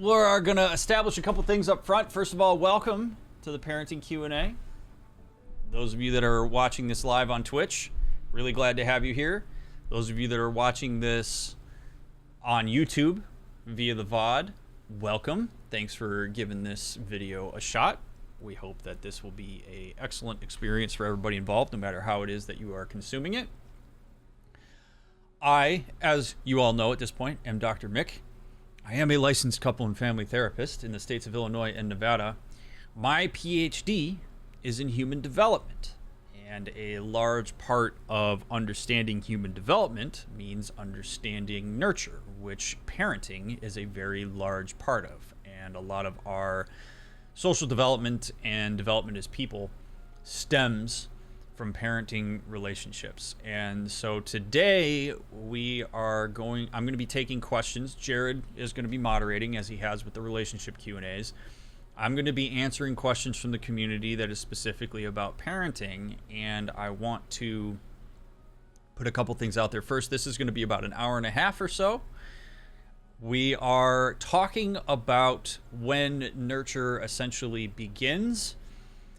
we're going to establish a couple things up front. First of all, welcome to the Parenting Q&A. Those of you that are watching this live on Twitch, really glad to have you here. Those of you that are watching this on YouTube via the VOD, welcome. Thanks for giving this video a shot. We hope that this will be an excellent experience for everybody involved, no matter how it is that you are consuming it. I, as you all know at this point, am Dr. Mick. I am a licensed couple and family therapist in the states of Illinois and Nevada. My PhD is in human development, and a large part of understanding human development means understanding nurture, which parenting is a very large part of. And a lot of our social development and development as people stems from parenting relationships. And so today I'm going to be taking questions. Jared is going to be moderating, as he has with the relationship Q&As. I'm going to be answering questions from the community that is specifically about parenting, and I want to put a couple things out there. First, this is going to be about an hour and a half or so. We are talking about when nurture essentially begins.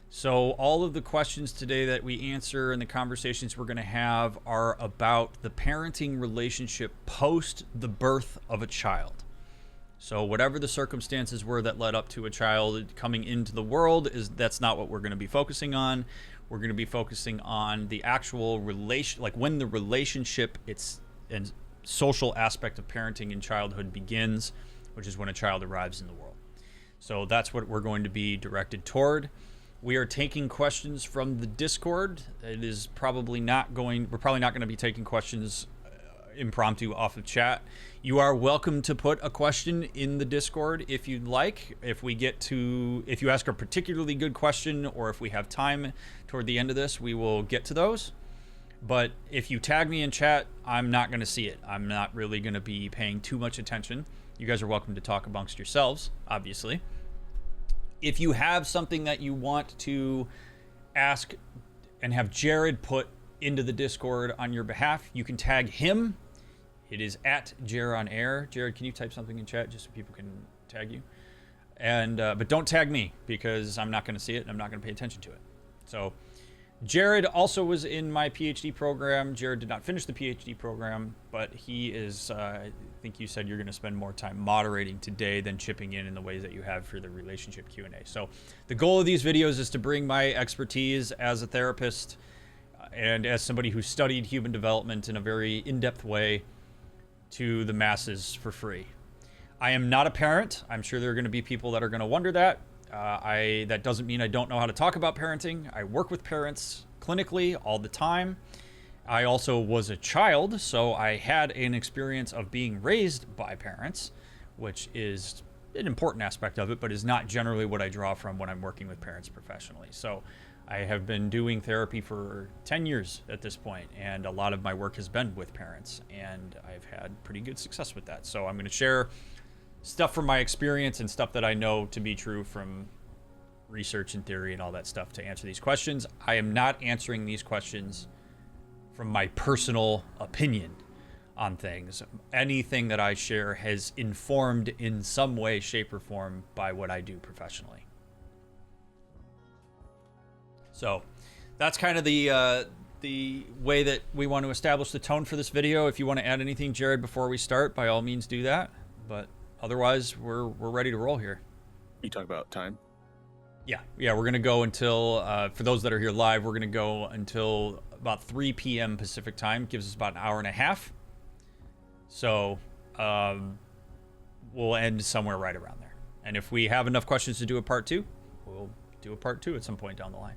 So all of the questions today that we answer and the conversations we're going to have are about the parenting relationship post the birth of a child. So whatever the circumstances were that led up to a child coming into the world, that's not what we're going to be focusing on. We're going to be focusing on the actual relation, like when the relationship and social aspect of parenting in childhood begins, which is when a child arrives in the world. So that's what we're going to be directed toward. We are taking questions from the Discord. We're probably not going to be taking questions impromptu off of chat. You are welcome to put a question in the Discord if you'd like. If you ask a particularly good question, or if we have time toward the end of this, we will get to those. But if you tag me in chat, I'm not going to see it. I'm not really going to be paying too much attention. You guys are welcome to talk amongst yourselves, obviously. If you have something that you want to ask and have Jared put into the Discord on your behalf, you can tag him. It is at JareOnAir. Jared, can you type something in chat just so people can tag you? And but don't tag me, because I'm not going to see it and I'm not going to pay attention to it. So Jared also was in my PhD program. Jared did not finish the PhD program, but he is, I think you said you're going to spend more time moderating today than chipping in the ways that you have for the relationship Q&A. So the goal of these videos is to bring my expertise as a therapist and as somebody who studied human development in a very in-depth way to the masses for free. I am not a parent. I'm sure there are going to be people that are going to wonder that. That doesn't mean I don't know how to talk about parenting. I work with parents clinically all the time. I also was a child, so I had an experience of being raised by parents, which is an important aspect of it, but is not generally what I draw from when I'm working with parents professionally. So I have been doing therapy for 10 years at this point, and a lot of my work has been with parents, and I've had pretty good success with that. So I'm going to share stuff from my experience and stuff that I know to be true from research and theory and all that stuff to answer these questions. I am not answering these questions from my personal opinion on things. Anything that I share has informed in some way, shape, or form by what I do professionally. So that's kind of the way that we want to establish the tone for this video. If you want to add anything, Jared, before we start, by all means do that. But otherwise, we're ready to roll here. You talk about time? Yeah, we're going to go until, for those that are here live, we're going to go until about 3 p.m. Pacific time. Gives us about an hour and a half. So we'll end somewhere right around there. And if we have enough questions to do a part 2, we'll do a part 2 at some point down the line.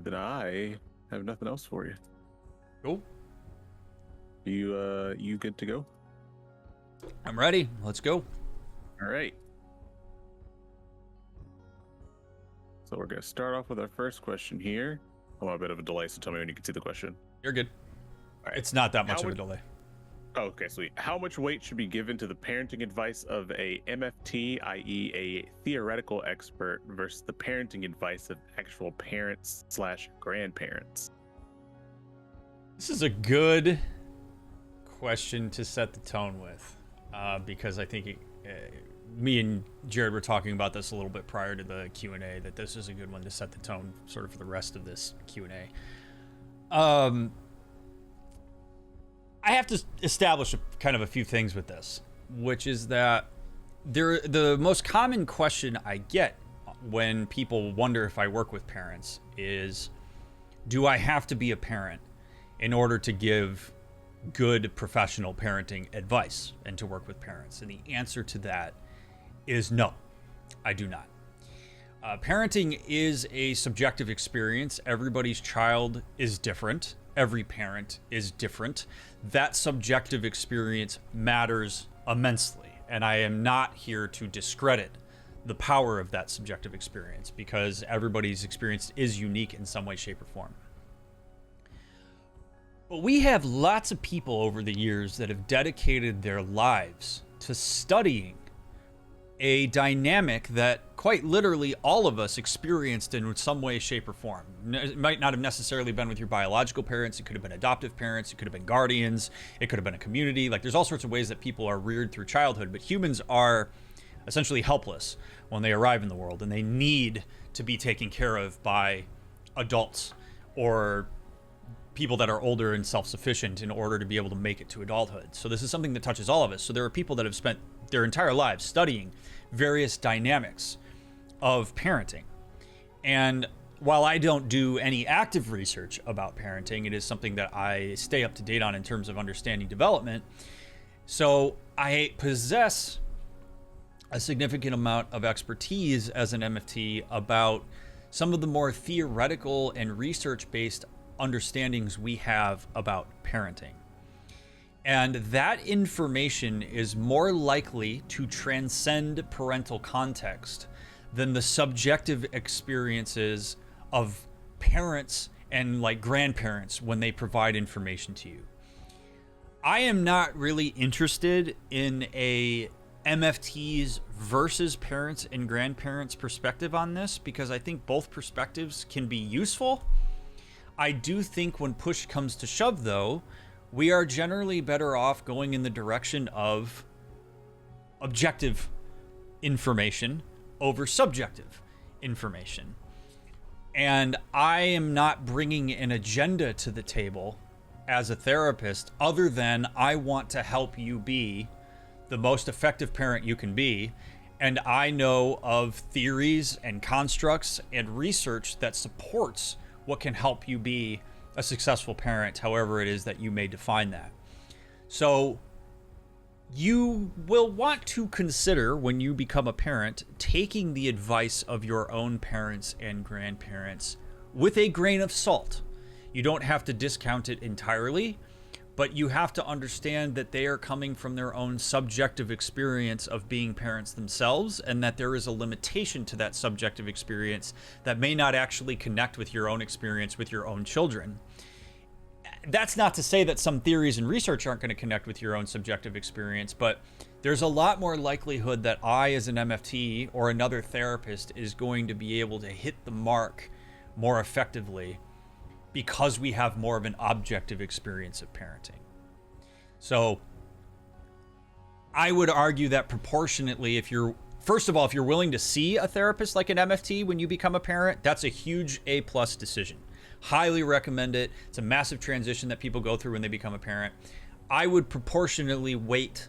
Then I have nothing else for you. Cool. You good to go? I'm ready. Let's go. All right. So we're going to start off with our first question here. I want a bit of a delay, so tell me when you can see the question. You're good. All right. It's not that much of a delay. Oh, okay, sweet. How much weight should be given to the parenting advice of a MFT, i.e. a theoretical expert, versus the parenting advice of actual parents/grandparents? This is a good question to set the tone with. because I think me and Jared were talking about this a little bit prior to the Q&A, that this is a good one to set the tone sort of for the rest of this Q&A. I have to establish kind of a few things with this, which is that the most common question I get when people wonder if I work with parents is, do I have to be a parent in order to give good professional parenting advice and to work with parents? And the answer to that is no, I do not. Parenting is a subjective experience. Everybody's child is different. Every parent is different. That subjective experience matters immensely. And I am not here to discredit the power of that subjective experience, because everybody's experience is unique in some way, shape, or form. But we have lots of people over the years that have dedicated their lives to studying a dynamic that quite literally all of us experienced in some way, shape, or form. It might not have necessarily been with your biological parents. It could have been adoptive parents. It could have been guardians. It could have been a community. Like, there's all sorts of ways that people are reared through childhood, but humans are essentially helpless when they arrive in the world, and they need to be taken care of by adults or people that are older and self-sufficient in order to be able to make it to adulthood. So this is something that touches all of us. So there are people that have spent their entire lives studying various dynamics of parenting. And while I don't do any active research about parenting, it is something that I stay up to date on in terms of understanding development. So I possess a significant amount of expertise as an MFT about some of the more theoretical and research-based understandings we have about parenting. And that information is more likely to transcend parental context than the subjective experiences of parents and like grandparents when they provide information to you. I am not really interested in a MFTs versus parents and grandparents perspective on this, because I think both perspectives can be useful. I do think when push comes to shove, though, we are generally better off going in the direction of objective information over subjective information. And I am not bringing an agenda to the table as a therapist other than I want to help you be the most effective parent you can be. And I know of theories and constructs and research that supports what can help you be a successful parent, however it is that you may define that. So you will want to consider, when you become a parent, taking the advice of your own parents and grandparents with a grain of salt. You don't have to discount it entirely, but you have to understand that they are coming from their own subjective experience of being parents themselves, and that there is a limitation to that subjective experience that may not actually connect with your own experience with your own children. That's not to say that some theories and research aren't going to connect with your own subjective experience, but there's a lot more likelihood that I, as an MFT or another therapist, is going to be able to hit the mark more effectively because we have more of an objective experience of parenting. So I would argue that proportionately, if you're willing to see a therapist like an MFT when you become a parent, that's a huge A+ decision. Highly recommend it. It's a massive transition that people go through when they become a parent. I would proportionately weight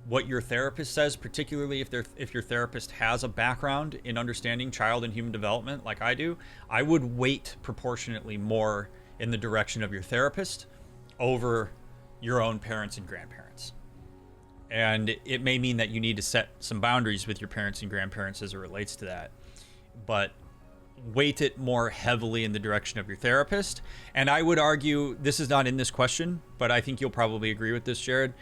what your therapist says, particularly if your therapist has a background in understanding child and human development like I do. I would weight proportionately more in the direction of your therapist over your own parents and grandparents. And it may mean that you need to set some boundaries with your parents and grandparents as it relates to that, but weight it more heavily in the direction of your therapist. And I would argue, this is not in this question, but I think you'll probably agree with this, Jared,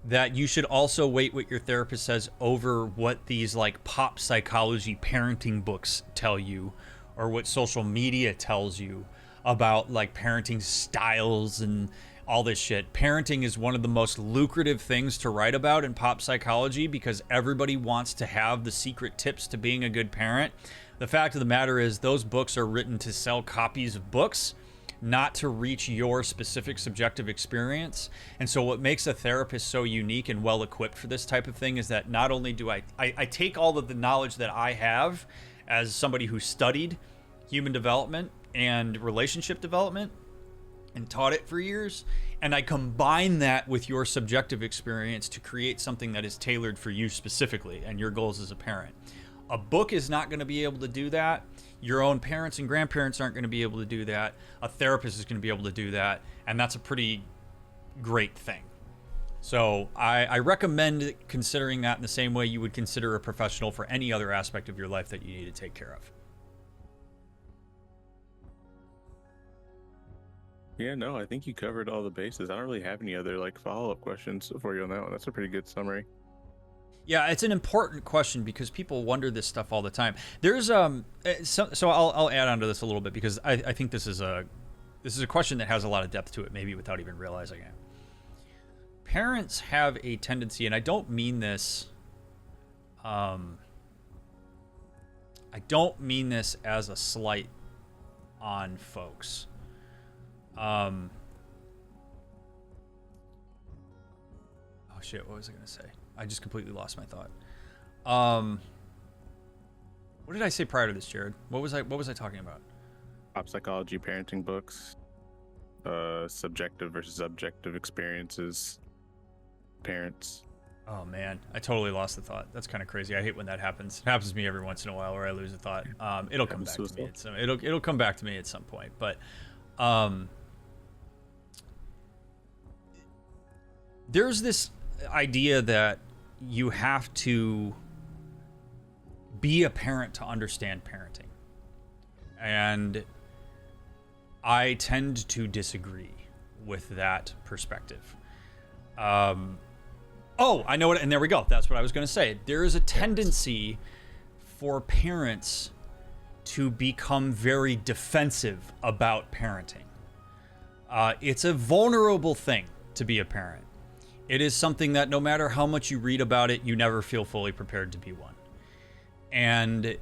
that you should also weight what your therapist says over what these like pop psychology parenting books tell you, or what social media tells you about like parenting styles and all this shit. Parenting is one of the most lucrative things to write about in pop psychology because everybody wants to have the secret tips to being a good parent. The fact of the matter is those books are written to sell copies of books. not to reach your specific subjective experience. And so what makes a therapist so unique and well equipped for this type of thing is that not only do I take all of the knowledge that I have as somebody who studied human development and relationship development and taught it for years, and I combine that with your subjective experience to create something that is tailored for you specifically and your goals as a parent. A book is not going to be able to do that. Your own parents and grandparents aren't going to be able to do that. A therapist is going to be able to do that, and that's a pretty great thing. So I recommend considering that in the same way you would consider a professional for any other aspect of your life that you need to take care of. Yeah, no, I think you covered all the bases. I don't really have any other like follow-up questions for you on that one. That's a pretty good summary. Yeah, it's an important question because people wonder this stuff all the time. There's so I'll add on to this a little bit because I think this is a question that has a lot of depth to it, maybe without even realizing it. Parents have a tendency, and I don't mean this as a slight on folks. Oh shit, what was I gonna say? I just completely lost my thought. What did I say prior to this, Jared? What was I talking about? Pop psychology, parenting books, subjective versus objective experiences, parents. Oh man, I totally lost the thought. That's kind of crazy. I hate when that happens. It happens to me every once in a while where I lose a thought. It'll come back to me. It'll come back to me at some point. But there's this idea that you have to be a parent to understand parenting. And I tend to disagree with that perspective. Oh, I know it, and there we go. That's what I was going to say. There is a tendency for parents to become very defensive about parenting. It's a vulnerable thing to be a parent. It is something that no matter how much you read about it, you never feel fully prepared to be one. And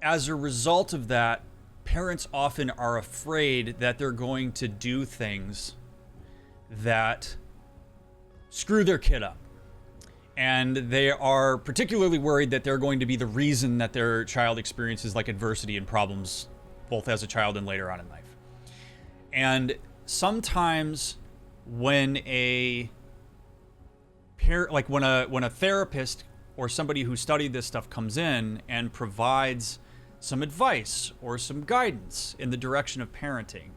as a result of that, parents often are afraid that they're going to do things that screw their kid up. And they are particularly worried that they're going to be the reason that their child experiences like adversity and problems, both as a child and later on in life. And sometimes when a therapist or somebody who studied this stuff comes in and provides some advice or some guidance in the direction of parenting,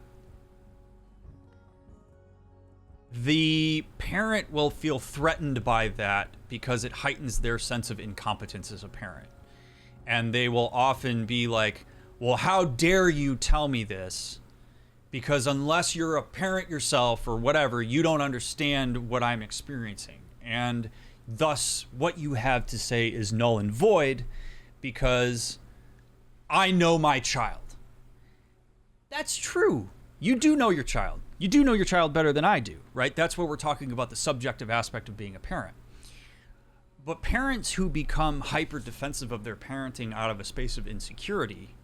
the parent will feel threatened by that because it heightens their sense of incompetence as a parent. And they will often be like, well, how dare you tell me this? Because unless you're a parent yourself or whatever, you don't understand what I'm experiencing. And thus, what you have to say is null and void because I know my child. That's true. You do know your child. You do know your child better than I do, right? That's where we're talking about the subjective aspect of being a parent. But parents who become hyper defensive of their parenting out of a space of insecurity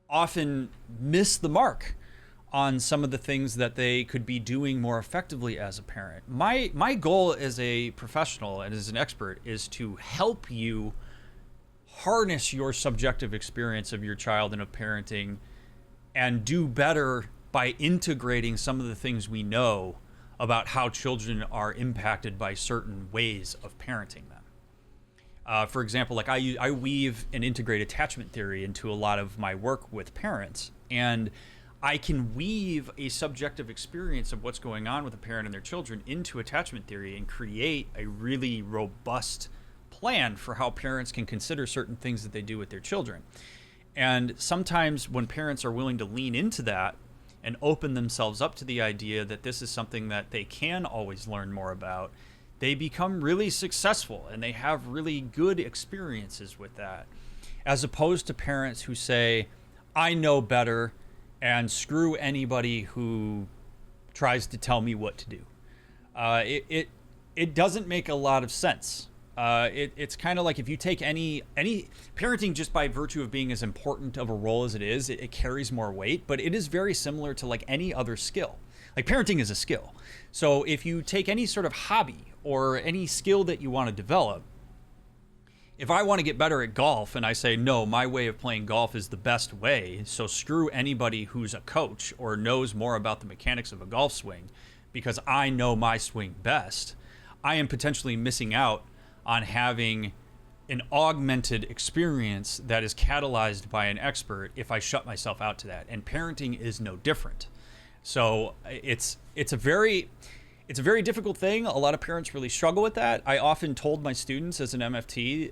often miss the mark on some of the things that they could be doing more effectively as a parent. My goal as a professional and as an expert is to help you harness your subjective experience of your child and of parenting and do better by integrating some of the things we know about how children are impacted by certain ways of parenting them. For example, like I weave an integrated attachment theory into a lot of my work with parents, and I can weave a subjective experience of what's going on with a parent and their children into attachment theory and create a really robust plan for how parents can consider certain things that they do with their children. And sometimes when parents are willing to lean into that and open themselves up to the idea that this is something that they can always learn more about, they become really successful and they have really good experiences with that, as opposed to parents who say, I know better and screw anybody who tries to tell me what to do. It doesn't make a lot of sense It's kind of like if you take any parenting, just by virtue of being as important of a role as it is, it carries more weight, but it is very similar to like any other skill. Like parenting is a skill. So if you take any sort of hobby or any skill that you want to develop, if I want to get better at golf and I say, no, my way of playing golf is the best way, so screw anybody who's a coach or knows more about the mechanics of a golf swing because I know my swing best, I am potentially missing out on having an augmented experience that is catalyzed by an expert if I shut myself out to that. And parenting is no different. So it's a very difficult thing. A lot of parents really struggle with that. I often told my students as an MFT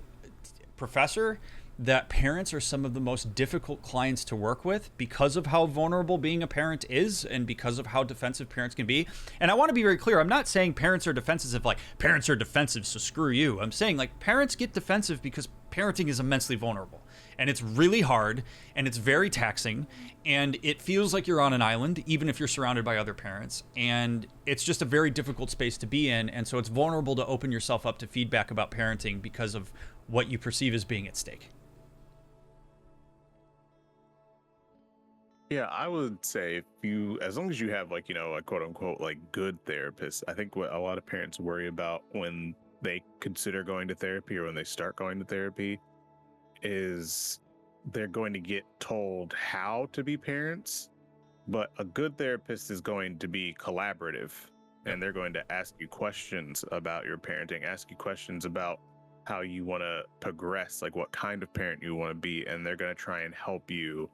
professor that parents are some of the most difficult clients to work with because of how vulnerable being a parent is and because of how defensive parents can be. And I want to be very clear. I'm not saying parents are defensive like parents are defensive, so screw you. I'm saying like parents get defensive because parenting is immensely vulnerable and it's really hard and it's very taxing and it feels like you're on an island even if you're surrounded by other parents, and it's just a very difficult space to be in. And so it's vulnerable to open yourself up to feedback about parenting because of what you perceive as being at stake. Yeah, I would say as long as you have like, a quote unquote, like good therapist, I think what a lot of parents worry about when they consider going to therapy or when they start going to therapy is they're going to get told how to be parents, but a good therapist is going to be collaborative and they're going to ask you questions about your parenting, ask you questions about how you want to progress, like what kind of parent you want to be, and they're going to try and help you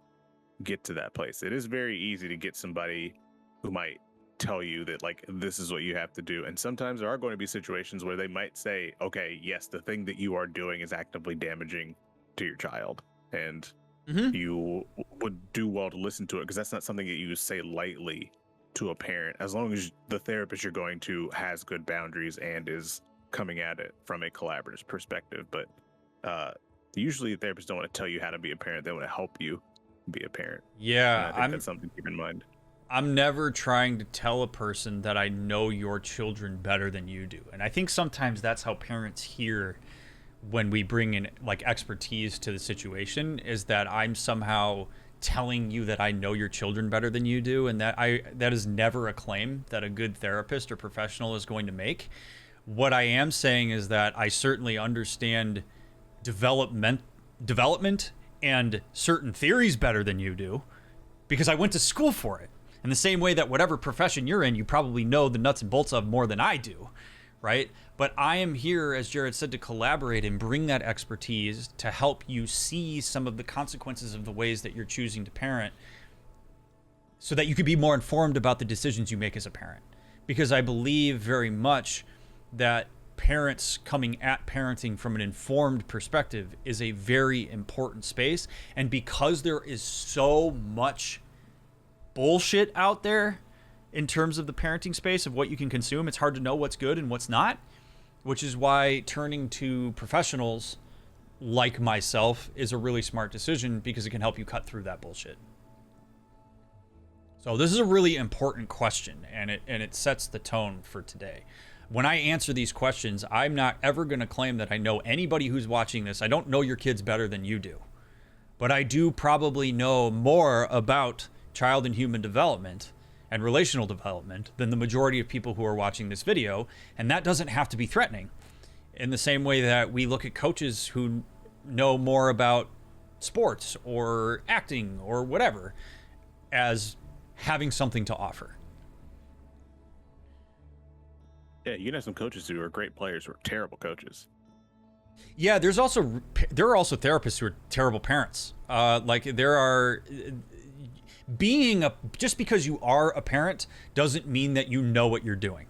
get to that place. It is very easy to get somebody who might tell you that like this is what you have to do, and sometimes there are going to be situations where they might say, okay, yes, the thing that you are doing is actively damaging to your child, and you would do well to listen to it because that's not something that you say lightly to a parent, as long as the therapist you're going to has good boundaries and is coming at it from a collaborative perspective. But usually therapists don't want to tell you how to be a parent, they want to help you be a parent. Yeah, and I think that's something to keep in mind. I'm never trying to tell a person that I know your children better than you do. And I think sometimes that's how parents hear when we bring in like expertise to the situation, is that I'm somehow telling you that I know your children better than you do, and that is never a claim that a good therapist or professional is going to make. What I am saying is that I certainly understand development and certain theories better than you do because I went to school for it. In the same way that whatever profession you're in, you probably know the nuts and bolts of more than I do, right? But I am here, as Jared said, to collaborate and bring that expertise to help you see some of the consequences of the ways that you're choosing to parent so that you could be more informed about the decisions you make as a parent. Because I believe very much that parents coming at parenting from an informed perspective is a very important space. And because there is so much bullshit out there in terms of the parenting space of what you can consume, it's hard to know what's good and what's not, which is why turning to professionals like myself is a really smart decision because it can help you cut through that bullshit. So this is a really important question, and it sets the tone for today. When I answer these questions, I'm not ever going to claim that I know anybody who's watching this. I don't know your kids better than you do, but I do probably know more about child and human development and relational development than the majority of people who are watching this video, and that doesn't have to be threatening. In the same way that we look at coaches who know more about sports or acting or whatever as having something to offer. Yeah, you can have some coaches who are great players who are terrible coaches. Yeah, there are also therapists who are terrible parents. Just because you are a parent doesn't mean that you know what you're doing,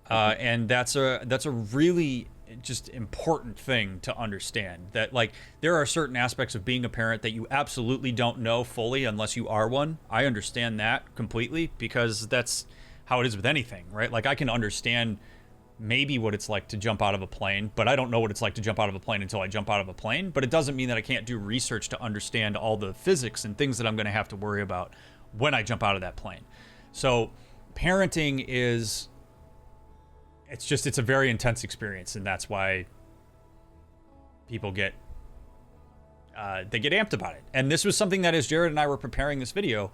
and that's a really just important thing to understand. That like there are certain aspects of being a parent that you absolutely don't know fully unless you are one. I understand that completely because that's how it is with anything, right? Like I can understand maybe what it's like to jump out of a plane, but I don't know what it's like to jump out of a plane until I jump out of a plane. But it doesn't mean that I can't do research to understand all the physics and things that I'm going to have to worry about when I jump out of that plane. So parenting it's a very intense experience, and that's why people get they get amped about it. And this was something that, as Jared and I were preparing this video,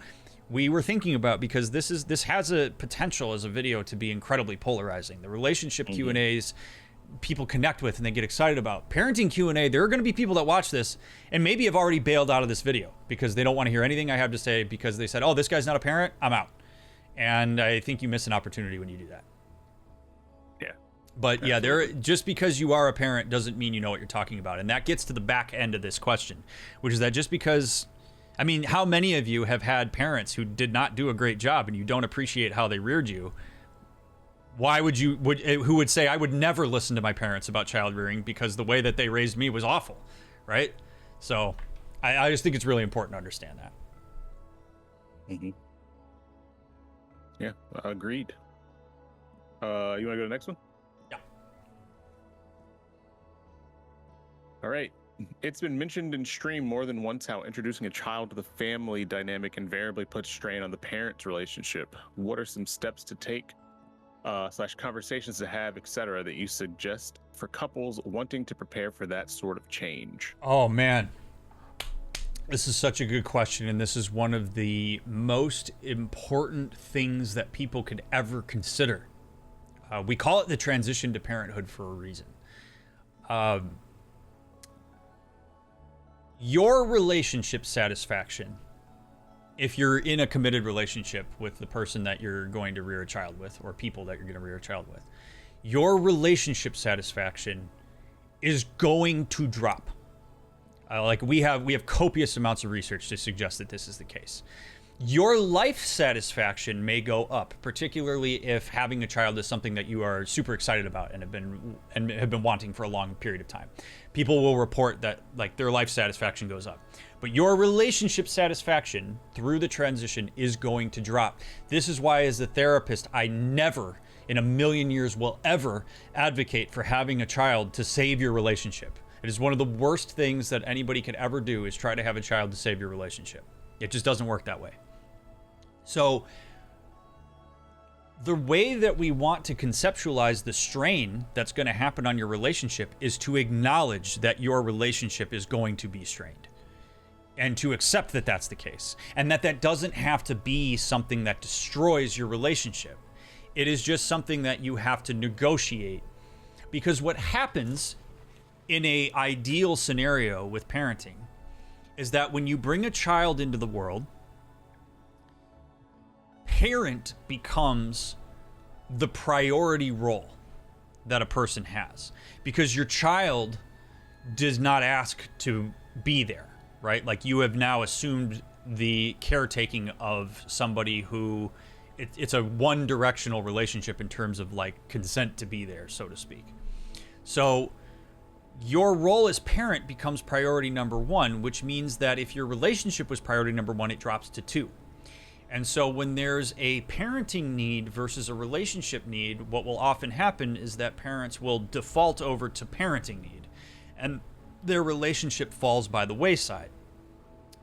we were thinking about, because this has a potential as a video to be incredibly polarizing. The relationship Q&As people connect with and they get excited about. Parenting Q&A, there are going to be people that watch this and maybe have already bailed out of this video because they don't want to hear anything I have to say, because they said, oh, this guy's not a parent, I'm out. And I think you miss an opportunity when you do that. But yeah, just because you are a parent doesn't mean you know what you're talking about. And that gets to the back end of this question, which is that just because, I mean, how many of you have had parents who did not do a great job and you don't appreciate how they reared you? Why would you, who would say, I would never listen to my parents about child rearing because the way that they raised me was awful, right? So I just think it's really important to understand that. Yeah, agreed. You want to go to the next one? All right. It's been mentioned in stream more than once how introducing a child to the family dynamic invariably puts strain on the parents' relationship. What are some steps to take, / conversations to have, etc., that you suggest for couples wanting to prepare for that sort of change? Oh, man. This is such a good question, and this is one of the most important things that people could ever consider. We call it the transition to parenthood for a reason. Your relationship satisfaction, if you're in a committed relationship with the person that you're going to rear a child with, or people that you're going to rear a child with, your relationship satisfaction is going to drop. Like we have copious amounts of research to suggest that this is the case. Your life satisfaction may go up, particularly if having a child is something that you are super excited about and have been wanting for a long period of time. People will report that like their life satisfaction goes up. But your relationship satisfaction through the transition is going to drop. This is why, as a therapist, I never in a million years will ever advocate for having a child to save your relationship. It is one of the worst things that anybody could ever do, is try to have a child to save your relationship. It just doesn't work that way. So the way that we want to conceptualize the strain that's going to happen on your relationship is to acknowledge that your relationship is going to be strained, and to accept that that's the case, and that doesn't have to be something that destroys your relationship. It is just something that you have to negotiate, because what happens in a ideal scenario with parenting is that when you bring a child into the world, parent becomes the priority role that a person has, because your child does not ask to be there, right? Like, you have now assumed the caretaking of somebody who it's a one-directional relationship in terms of like consent to be there, so to speak. So your role as parent becomes priority number one, which means that if your relationship was priority number one, it drops to 2. And so when there's a parenting need versus a relationship need, what will often happen is that parents will default over to parenting need, and their relationship falls by the wayside.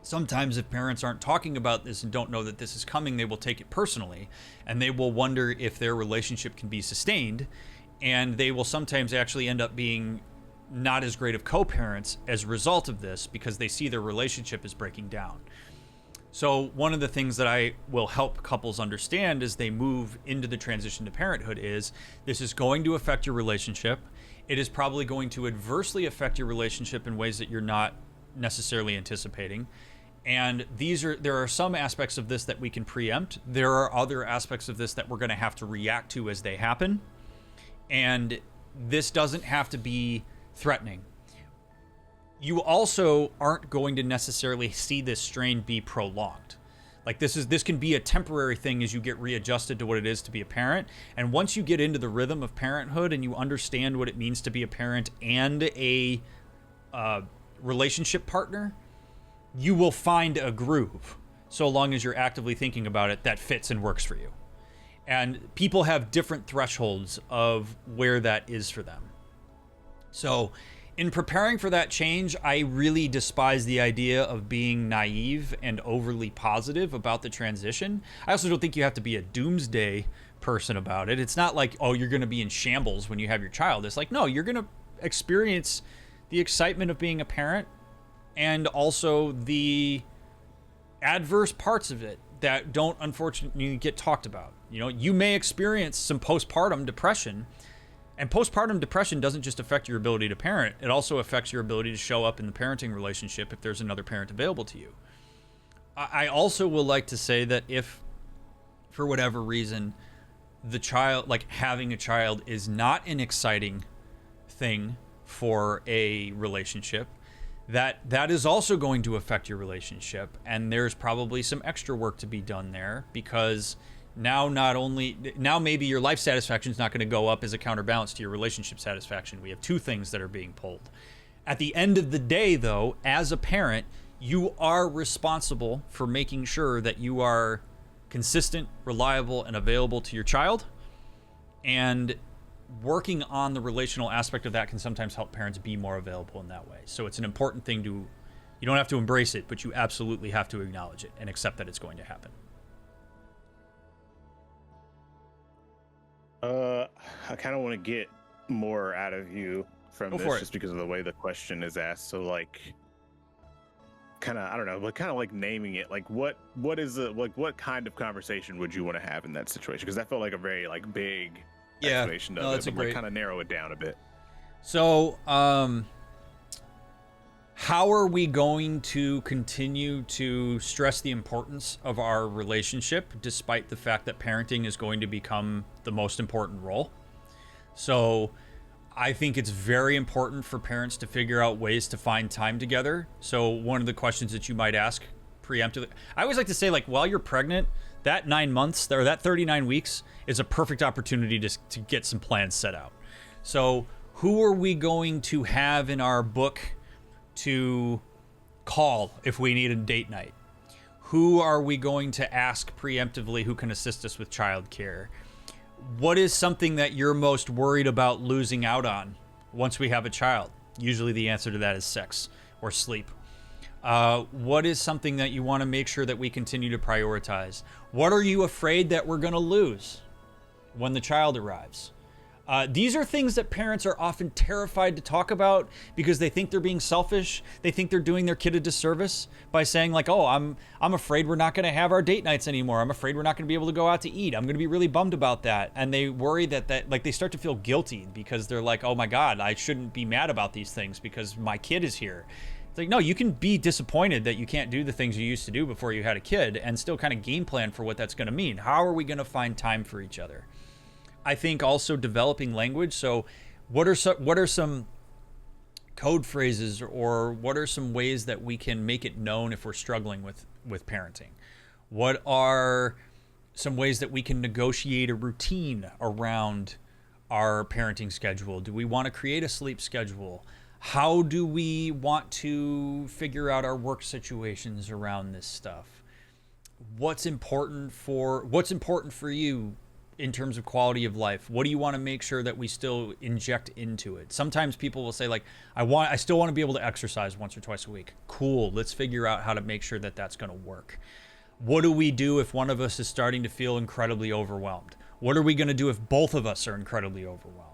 Sometimes if parents aren't talking about this and don't know that this is coming, they will take it personally, and they will wonder if their relationship can be sustained, and they will sometimes actually end up being not as great of co-parents as a result of this, because they see their relationship is breaking down. So one of the things that I will help couples understand as they move into the transition to parenthood is this is going to affect your relationship. It is probably going to adversely affect your relationship in ways that you're not necessarily anticipating. And there are some aspects of this that we can preempt. There are other aspects of this that we're going to have to react to as they happen. And this doesn't have to be threatening. You also aren't going to necessarily see this strain be prolonged. Like, this can be a temporary thing as you get readjusted to what it is to be a parent. And once you get into the rhythm of parenthood and you understand what it means to be a parent and a relationship partner, you will find a groove, so long as you're actively thinking about it, that fits and works for you. And people have different thresholds of where that is for them. So in preparing for that change, I really despise the idea of being naive and overly positive about the transition. I also don't think you have to be a doomsday person about it. It's not like, oh, you're going to be in shambles when you have your child. It's like, no, you're going to experience the excitement of being a parent and also the adverse parts of it that don't unfortunately get talked about. You know, you may experience some postpartum depression, and postpartum depression doesn't just affect your ability to parent, it also affects your ability to show up in the parenting relationship if there's another parent available to you. I also will like to say that if, for whatever reason, the child, like having a child is not an exciting thing for a relationship, that is also going to affect your relationship, and there's probably some extra work to be done there, because now maybe your life satisfaction is not going to go up as a counterbalance to your relationship satisfaction. We have two things that are being pulled. At the end of the day, though, as a parent, you are responsible for making sure that you are consistent, reliable, and available to your child, and working on the relational aspect of that can sometimes help parents be more available in that way. So it's an important thing you don't have to embrace it, but you absolutely have to acknowledge it and accept that it's going to happen. I kind of want to get more out of you from this just because of the way the question is asked. So like, kind of, I don't know, but kind of like naming it, like what kind of conversation would you want to have in that situation? Because that felt like a very like big explanation of it, but like kind of narrow it down a bit. So, how are we going to continue to stress the importance of our relationship despite the fact that parenting is going to become the most important role? So I think it's very important for parents to figure out ways to find time together. So one of the questions that you might ask preemptively, I always like to say, like, while you're pregnant, that 9 months or that 39 weeks is a perfect opportunity to get some plans set out. So who are we going to have in our book to call if we need a date night? Who are we going to ask preemptively who can assist us with childcare? What is something that you're most worried about losing out on once we have a child? Usually the answer to that is sex or sleep. What is something that you want to make sure that we continue to prioritize? What are you afraid that we're going to lose when the child arrives? These are things that parents are often terrified to talk about because they think they're being selfish. They think they're doing their kid a disservice by saying like, oh, I'm afraid we're not going to have our date nights anymore. I'm afraid we're not going to be able to go out to eat. I'm going to be really bummed about that. And they worry that like they start to feel guilty because they're like, oh my God, I shouldn't be mad about these things because my kid is here. It's like, no, you can be disappointed that you can't do the things you used to do before you had a kid and still kind of game plan for what that's going to mean. How are we going to find time for each other? I think also developing language. So what are some code phrases, or what are some ways that we can make it known if we're struggling with parenting? What are some ways that we can negotiate a routine around our parenting schedule? Do we want to create a sleep schedule? How do we want to figure out our work situations around this stuff? What's important for you in terms of quality of life? What do you want to make sure that we still inject into it? Sometimes people will say like, I still want to be able to exercise once or twice a week. Cool. Let's figure out how to make sure that that's going to work. What do we do if one of us is starting to feel incredibly overwhelmed? What are we going to do if both of us are incredibly overwhelmed?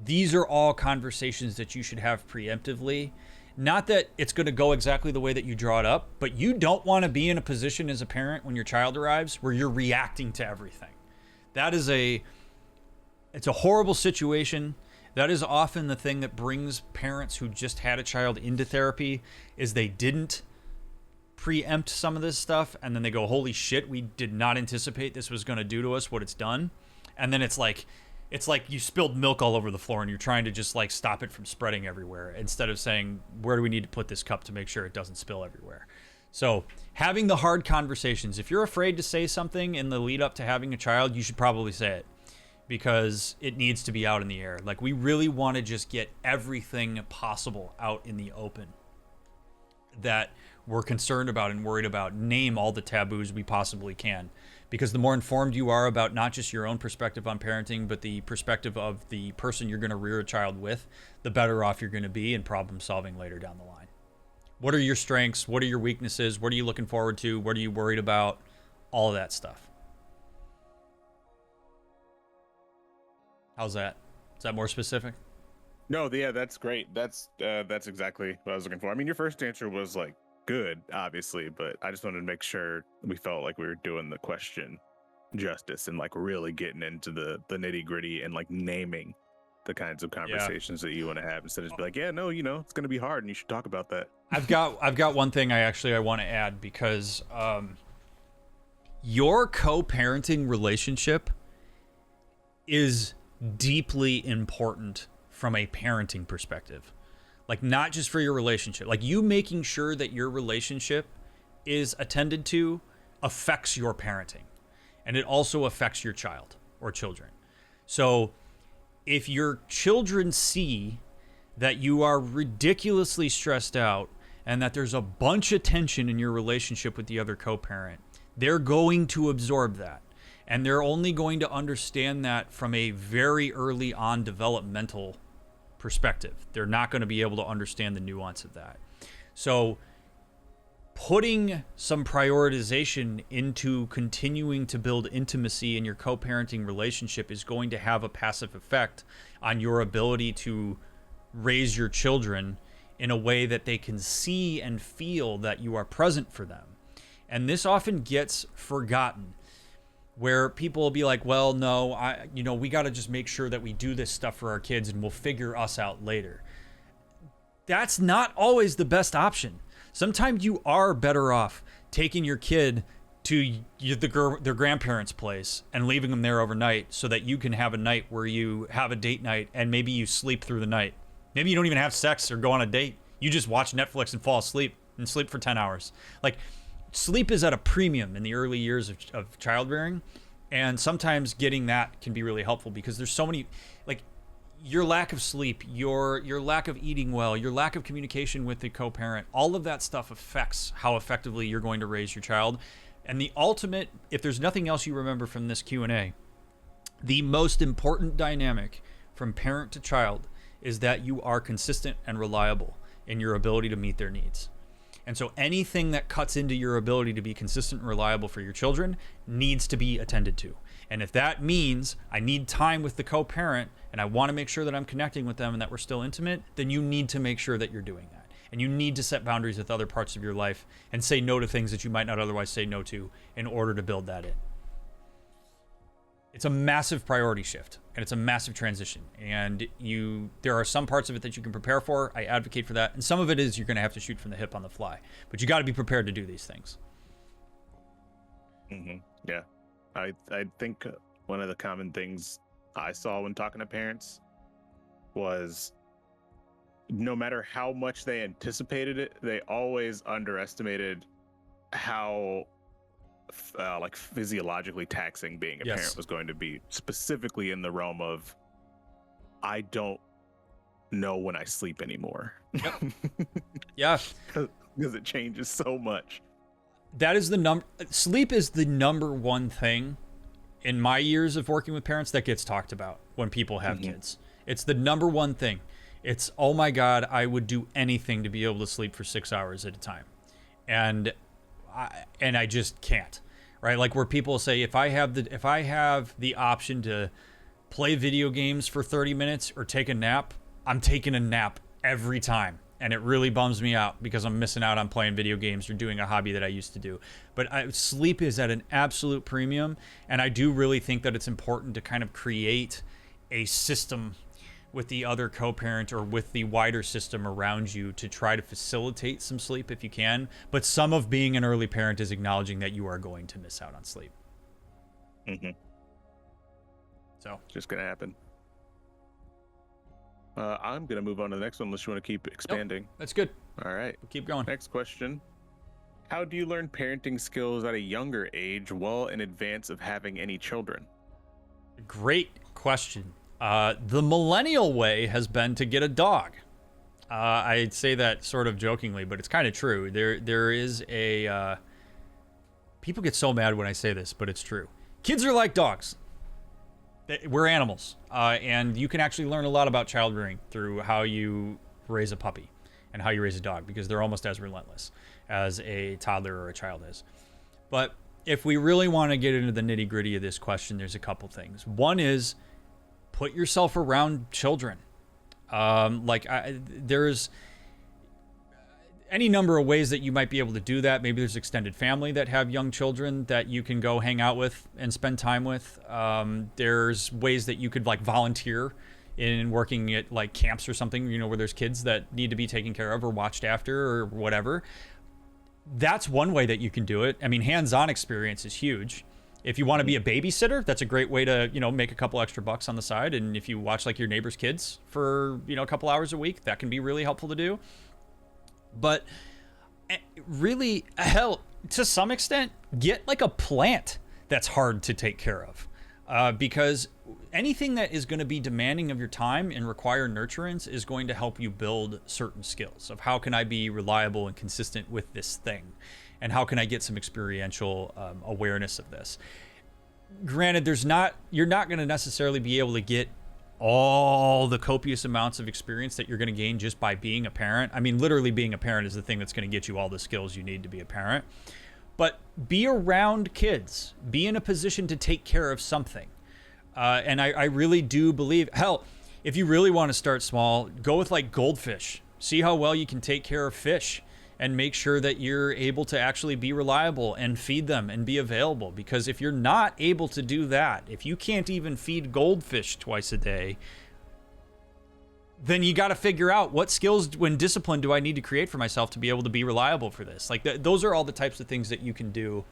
These are all conversations that you should have preemptively. Not that it's going to go exactly the way that you draw it up, but you don't want to be in a position as a parent when your child arrives where you're reacting to everything. It's a horrible situation. That is often the thing that brings parents who just had a child into therapy, is they didn't preempt some of this stuff, and then they go, holy shit, we did not anticipate this was going to do to us what it's done. And then it's like you spilled milk all over the floor and you're trying to just like stop it from spreading everywhere, instead of saying, where do we need to put this cup to make sure it doesn't spill everywhere? So having the hard conversations. If you're afraid to say something in the lead up to having a child, you should probably say it, because it needs to be out in the air. Like, we really want to just get everything possible out in the open that we're concerned about and worried about. Name all the taboos we possibly can, because the more informed you are about not just your own perspective on parenting, but the perspective of the person you're going to rear a child with, the better off you're going to be in problem solving later down the line. What are your strengths? What are your weaknesses? What are you looking forward to? What are you worried about? All of that stuff. How's that? Is that more specific? No, yeah, that's great. That's exactly what I was looking for. I mean, your first answer was like good, obviously, but I just wanted to make sure we felt like we were doing the question justice and like really getting into the nitty gritty and like naming the kinds of Yeah. conversations that you want to have instead of just be like, yeah, no, it's going to be hard and you should talk about that. I've got one thing I want to add because your co-parenting relationship is deeply important from a parenting perspective. Like, not just for your relationship. Like, you making sure that your relationship is attended to affects your parenting. And it also affects your child or children. So if your children see that you are ridiculously stressed out and that there's a bunch of tension in your relationship with the other co-parent, they're going to absorb that. And they're only going to understand that from a very early on developmental perspective. They're not going to be able to understand the nuance of that. So putting some prioritization into continuing to build intimacy in your co-parenting relationship is going to have a passive effect on your ability to raise your children in a way that they can see and feel that you are present for them. And this often gets forgotten, where people will be like, well, no, we got to just make sure that we do this stuff for our kids and we'll figure us out later. That's not always the best option. Sometimes you are better off taking your kid to their grandparents' place and leaving them there overnight so that you can have a night where you have a date night and maybe you sleep through the night. Maybe you don't even have sex or go on a date. You just watch Netflix and fall asleep and sleep for 10 hours. Like, sleep is at a premium in the early years of childbearing. And sometimes getting that can be really helpful because there's so many, like, your lack of sleep, your lack of eating well, your lack of communication with the co-parent, all of that stuff affects how effectively you're going to raise your child. And the ultimate, if there's nothing else you remember from this Q&A, the most important dynamic from parent to child is that you are consistent and reliable in your ability to meet their needs. And so anything that cuts into your ability to be consistent and reliable for your children needs to be attended to. And if that means I need time with the co-parent and I want to make sure that I'm connecting with them and that we're still intimate, then you need to make sure that you're doing that. And you need to set boundaries with other parts of your life and say no to things that you might not otherwise say no to in order to build that in. It's a massive priority shift and it's a massive transition. And there are some parts of it that you can prepare for. I advocate for that. And some of it is you're going to have to shoot from the hip on the fly. But you got to be prepared to do these things. Mm-hmm. Yeah. I think one of the common things I saw when talking to parents was no matter how much they anticipated it, they always underestimated how like physiologically taxing being a parent was going to be, specifically in the realm of I don't know when I sleep anymore. Yep. Yeah. Because it changes so much. That is sleep is the number one thing in my years of working with parents that gets talked about when people have kids. It's the number one thing. It's, oh my God, I would do anything to be able to sleep for 6 hours at a time. And I just can't, right? Like where people say, if I have the option to play video games for 30 minutes or take a nap, I'm taking a nap every time. And it really bums me out because I'm missing out on playing video games or doing a hobby that I used to do. But sleep is at an absolute premium. And I do really think that it's important to kind of create a system with the other co-parent or with the wider system around you to try to facilitate some sleep if you can. But some of being an early parent is acknowledging that you are going to miss out on sleep. Mm-hmm. So just going to happen. I'm going to move on to the next one unless you want to keep expanding. Nope, that's good. All right. We'll keep going. Next question. How do you learn parenting skills at a younger age, well in advance of having any children? Great question. The millennial way has been to get a dog. I'd say that sort of jokingly, but it's kind of true. There is a... people get so mad when I say this, but it's true. Kids are like dogs. We're animals, and you can actually learn a lot about child rearing through how you raise a puppy and how you raise a dog, because they're almost as relentless as a toddler or a child is. But if we really want to get into the nitty gritty of this question, there's a couple things. One is put yourself around children. There's any number of ways that you might be able to do that. Maybe there's extended family that have young children that you can go hang out with and spend time with. There's ways that you could like volunteer in working at like camps or something, you know, where there's kids that need to be taken care of or watched after or whatever. That's one way that you can do it. I mean, hands-on experience is huge. If you want to be a babysitter, that's a great way to, you know, make a couple extra bucks on the side. And if you watch like your neighbor's kids for, you know, a couple hours a week, that can be really helpful to do. But really, hell, to some extent, get like a plant that's hard to take care of. Because anything that is going to be demanding of your time and require nurturance is going to help you build certain skills of how can I be reliable and consistent with this thing, and how can I get some experiential awareness of this. Granted, you're not going to necessarily be able to get all the copious amounts of experience that you're going to gain just by being a parent. I mean, literally being a parent is the thing that's going to get you all the skills you need to be a parent. But be around kids. Be in a position to take care of something. And I really do believe, hell, if you really want to start small, go with like goldfish. See how well you can take care of fish and make sure that you're able to actually be reliable and feed them and be available. Because if you're not able to do that, if you can't even feed goldfish twice a day, then you got to figure out what skills and discipline do I need to create for myself to be able to be reliable for this. Like those are all the types of things that you can do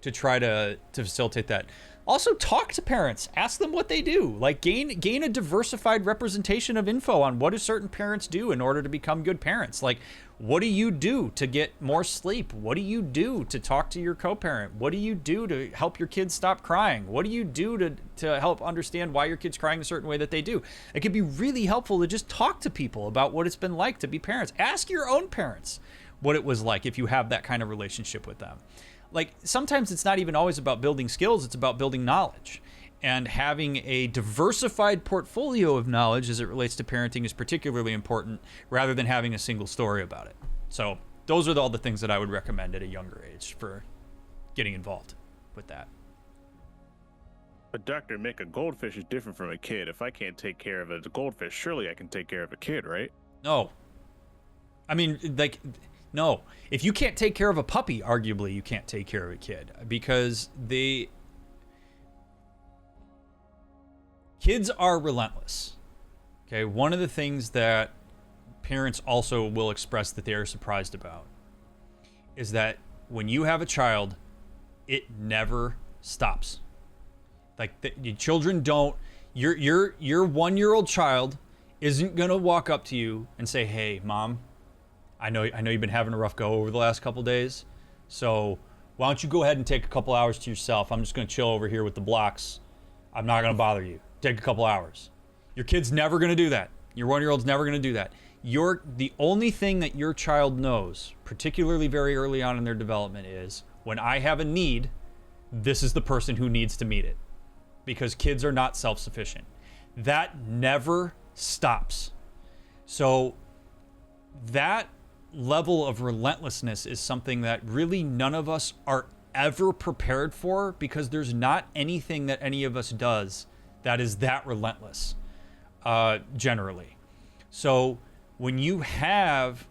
to try to facilitate that. Also, talk to parents. Ask them what they do. Like gain a diversified representation of info on what do certain parents do in order to become good parents. Like, what do you do to get more sleep? What do you do to talk to your co-parent? What do you do to help your kids stop crying? What do you do to help understand why your kid's crying a certain way that they do? It can be really helpful to just talk to people about what it's been like to be parents. Ask your own parents what it was like if you have that kind of relationship with them. Like, sometimes it's not even always about building skills, it's about building knowledge. And having a diversified portfolio of knowledge as it relates to parenting is particularly important, rather than having a single story about it. So those are all the things that I would recommend at a younger age for getting involved with that. But Dr. Mick, a goldfish is different from a kid. If I can't take care of a goldfish, surely I can take care of a kid, right? No. I mean, like... No, if you can't take care of a puppy, arguably you can't take care of a kid, because kids are relentless. Okay, one of the things that parents also will express that they are surprised about is that when you have a child, it never stops. Like your children don't. Your 1-year-old child isn't gonna walk up to you and say, "Hey, mom, I know you've been having a rough go over the last couple days, so why don't you go ahead and take a couple hours to yourself? I'm just going to chill over here with the blocks. I'm not going to bother you. Take a couple hours." Your kid's never going to do that. Your 1-year-old's never going to do that. The only thing that your child knows, particularly very early on in their development, is when I have a need, this is the person who needs to meet it. Because kids are not self-sufficient. That never stops. So that level of relentlessness is something that really none of us are ever prepared for, because there's not anything that any of us does that is that relentless, generally. So when you have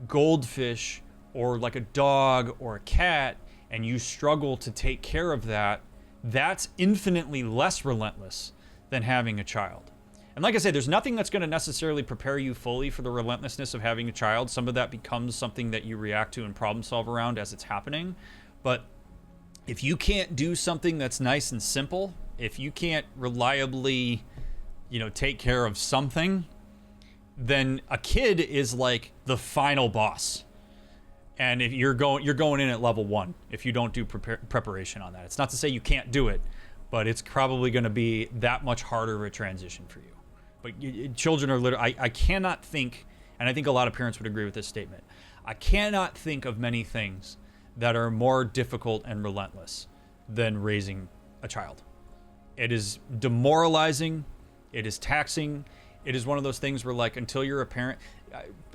goldfish or like a dog or a cat and you struggle to take care of that, that's infinitely less relentless than having a child. And like I said, there's nothing that's going to necessarily prepare you fully for the relentlessness of having a child. Some of that becomes something that you react to and problem solve around as it's happening. But if you can't do something that's nice and simple, if you can't reliably, take care of something, then a kid is like the final boss. And if you're going in at level 1 if you don't do preparation on that. It's not to say you can't do it, but it's probably going to be that much harder of a transition for you. But children are literally, I cannot think, and I think a lot of parents would agree with this statement, I cannot think of many things that are more difficult and relentless than raising a child. It is demoralizing, it is taxing, it is one of those things where, like, until you're a parent,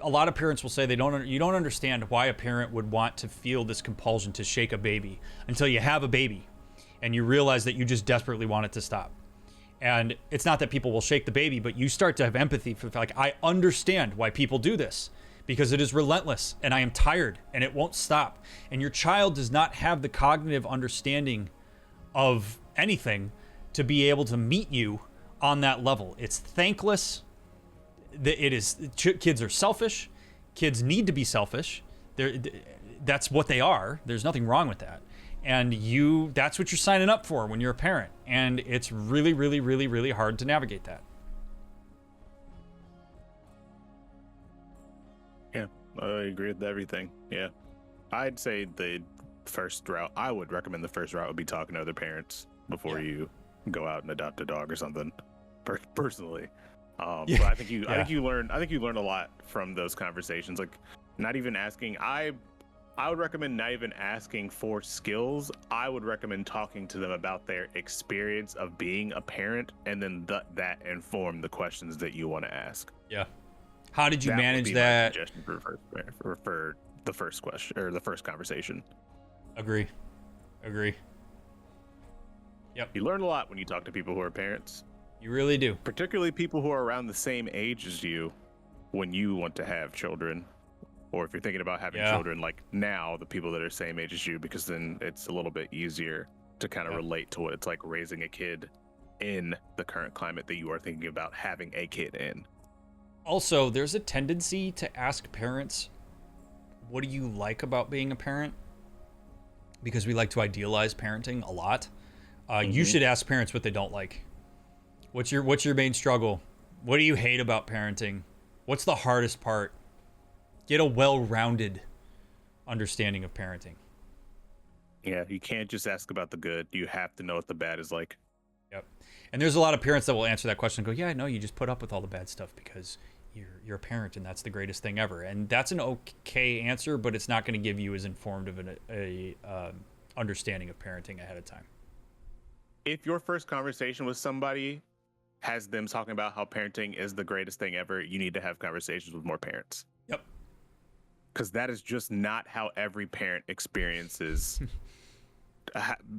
a lot of parents will say you don't understand why a parent would want to feel this compulsion to shake a baby until you have a baby and you realize that you just desperately want it to stop. And it's not that people will shake the baby, but you start to have empathy for like, I understand why people do this because it is relentless and I am tired and it won't stop. And your child does not have the cognitive understanding of anything to be able to meet you on that level. It's thankless. Kids are selfish. Kids need to be selfish. That's what they are. There's nothing wrong with that. And that's what you're signing up for when you're a parent. And it's really, really, really, really hard to navigate that. Yeah, I agree with everything. Yeah. I'd say the first route, I would recommend the first route would be talking to other parents before you go out and adopt a dog or something. Personally. But I think you learn a lot from those conversations. Like not even asking, I would recommend not even asking for skills. I would recommend talking to them about their experience of being a parent, and then that inform the questions that you want to ask. Yeah. How did you manage that? My suggestion for the first question or the first conversation. Agree. Yep. You learn a lot when you talk to people who are parents. You really do. Particularly people who are around the same age as you when you want to have children. Or if you're thinking about having children, like now, the people that are same age as you, because then it's a little bit easier to kind of relate to what it's like raising a kid in the current climate that you are thinking about having a kid in. Also, there's a tendency to ask parents, what do you like about being a parent? Because we like to idealize parenting a lot. You should ask parents what they don't like. What's your main struggle? What do you hate about parenting? What's the hardest part? Get a well-rounded understanding of parenting. Yeah, you can't just ask about the good. You have to know what the bad is like. Yep. And there's a lot of parents that will answer that question and go, yeah, no, you just put up with all the bad stuff because you're a parent and that's the greatest thing ever. And that's an okay answer, but it's not going to give you as informed of a understanding of parenting ahead of time. If your first conversation with somebody has them talking about how parenting is the greatest thing ever, you need to have conversations with more parents. Yep. Because that is just not how every parent experiences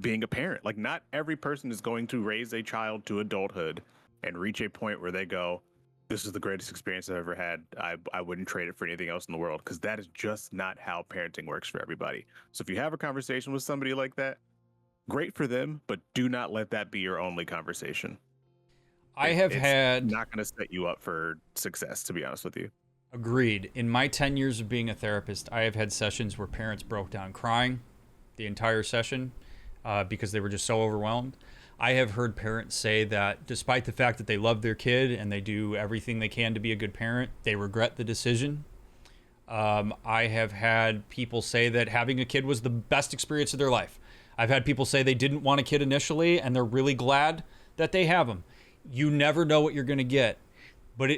being a parent. Like, not every person is going to raise a child to adulthood and reach a point where they go, this is the greatest experience I've ever had. I wouldn't trade it for anything else in the world, because that is just not how parenting works for everybody. So if you have a conversation with somebody like that, great for them, but do not let that be your only conversation. It's not going to set you up for success, to be honest with you. Agreed. In my 10 years of being a therapist, I have had sessions where parents broke down crying the entire session because they were just so overwhelmed. I have heard parents say that despite the fact that they love their kid and they do everything they can to be a good parent, they regret the decision. I have had people say that having a kid was the best experience of their life. I've had people say they didn't want a kid initially and they're really glad that they have them. You never know what you're going to get, but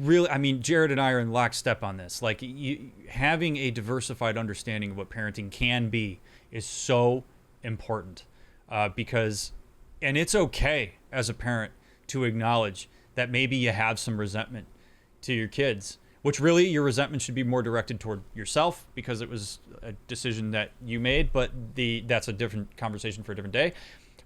Jared and I are in lockstep on this. Like, having a diversified understanding of what parenting can be is so important because it's okay as a parent to acknowledge that maybe you have some resentment to your kids, which really your resentment should be more directed toward yourself because it was a decision that you made, but that's a different conversation for a different day.